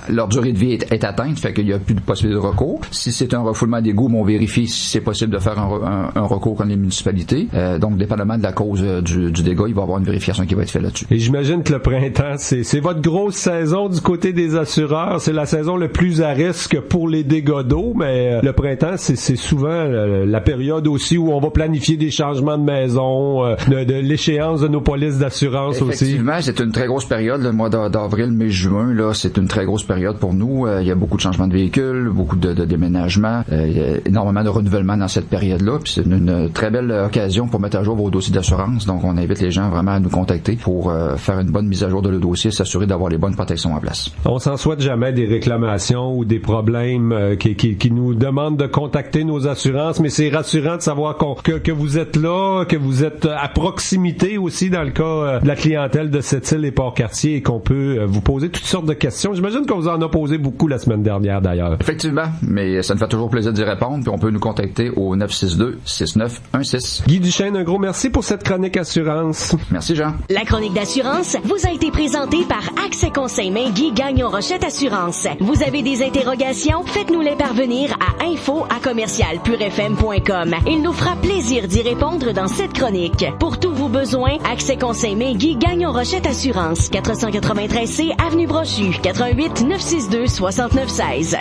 leur durée de vie est atteinte, fait qu'il n'y a plus de possibilité de recours. Si c'est un refoulement d'égout, on vérifie si c'est possible de faire un recours contre les municipalités. Donc, dépendamment de la cause du dégât, il va y avoir une vérification qui va être faite là-dessus. Et j'imagine que le printemps, c'est votre grosse saison du côté des assureurs. C'est la saison le plus à risque pour les dégâts d'eau, mais le printemps, c'est souvent la période aussi où on va planifier des changements de maison, de l'échéance de nos polices d'assurance aussi. Effectivement, c'est une très grosse période, le mois d'avril, mai, juin, là, c'est une très grosse période pour nous. Il y a beaucoup de changements de véhicules, beaucoup de déménagements, il y a énormément de renouvellement dans cette période-là, puis c'est une très belle occasion pour mettre à jour vos dossiers d'assurance. Donc, on invite les gens vraiment à nous contacter pour faire une bonne mise à jour de le dossier, s'assurer d'avoir les bonnes protections en place. On s'en souhaite jamais des réclamations ou des problèmes qui nous demandent de contacter nos assurances, mais c'est rassurant de savoir que vous êtes là, que vous êtes à proximité aussi dans le cas de la clientèle de Sept-Îles et Port-Cartier et qu'on peut vous poser toutes sortes de questions. J'imagine qu'on vous en a posé beaucoup la semaine dernière d'ailleurs. Effectivement, mais ça nous fait toujours plaisir d'y répondre, puis on peut nous contacter au 962-6916. Guy Duchesne, un gros merci pour cette chronique assurance. Merci Jean. La chronique d'assurance vous a été présentée par Accès Conseil Mainguy Gagnon Rochette Assurance. Vous avez des interrogations? Faites-nous-les parvenir à info@commercialpurefm.com. Il nous fera plaisir d'y répondre dans cette chronique. Pour tous vos besoins, Accès Conseil Mainguy Gagnon Rochette Assurance. 493C Avenue Brochu. 88 962 6916.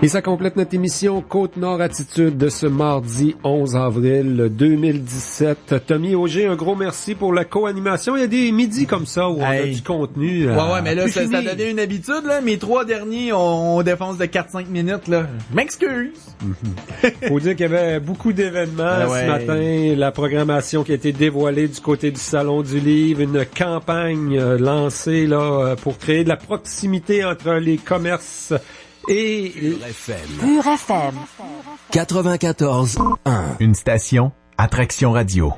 Et ça complète notre émission Côte-Nord Attitude de ce mardi 11 avril 2017. Tommy Auger, un gros merci pour la co-animation. Il y a des midis comme ça où on a du contenu. Ouais, mais là, ça devient une habitude, là. Mes 3 derniers, on défonce de 4-5 minutes, là. Je m'excuse. Faut dire qu'il y avait beaucoup d'événements ce matin. La programmation qui a été dévoilée du côté du Salon du Livre. Une campagne lancée, là, pour créer de la proximité entre les commerces et Pure FM 94.1. Une station Attraction Radio.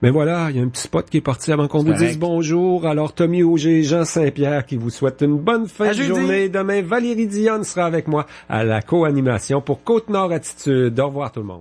Mais voilà, il y a un petit spot qui est parti avant qu'on vous dise bonjour. Alors, Tommy Auger et Jean Saint-Pierre qui vous souhaitent une bonne fin de journée. Demain, Valérie Dionne sera avec moi à la co-animation pour Côte-Nord Attitude. Au revoir tout le monde.